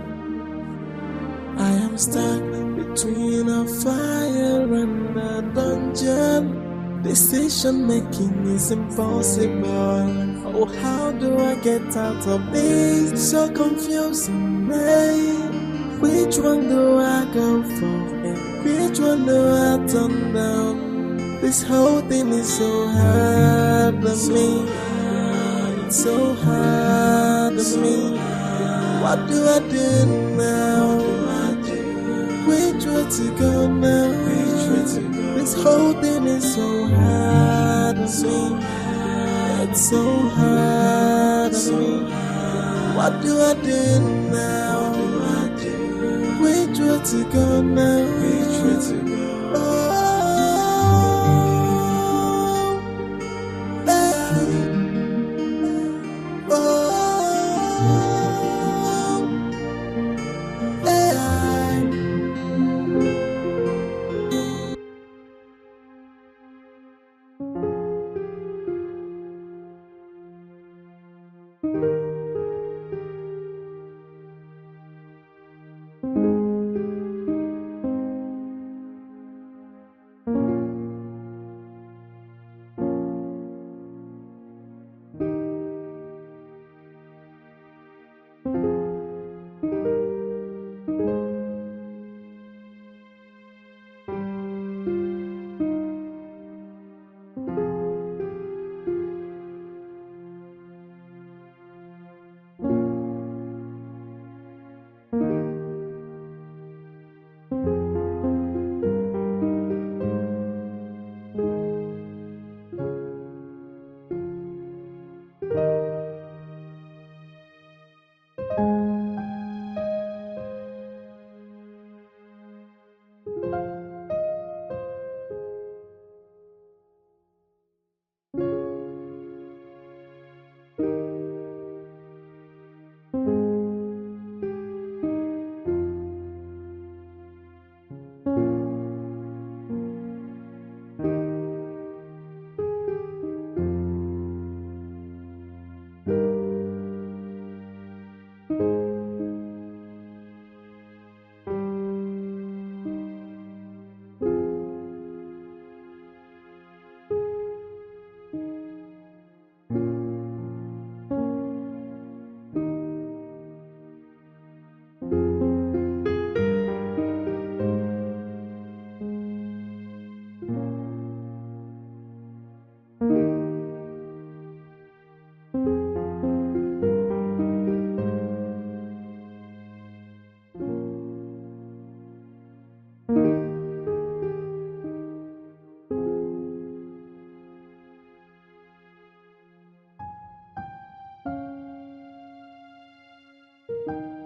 I am stuck between a fire and a dungeon. Decision making is impossible. Oh, how do I get out of this? So confusing, right? Which one do I go for? Which one do I turn down? This whole thing is so hard on me. It's so hard on me. What do I do now? Which way to go now? This whole thing is so hard on me. It's so hard on me. What do I do now? Which way to go now? Which way to go? Oh,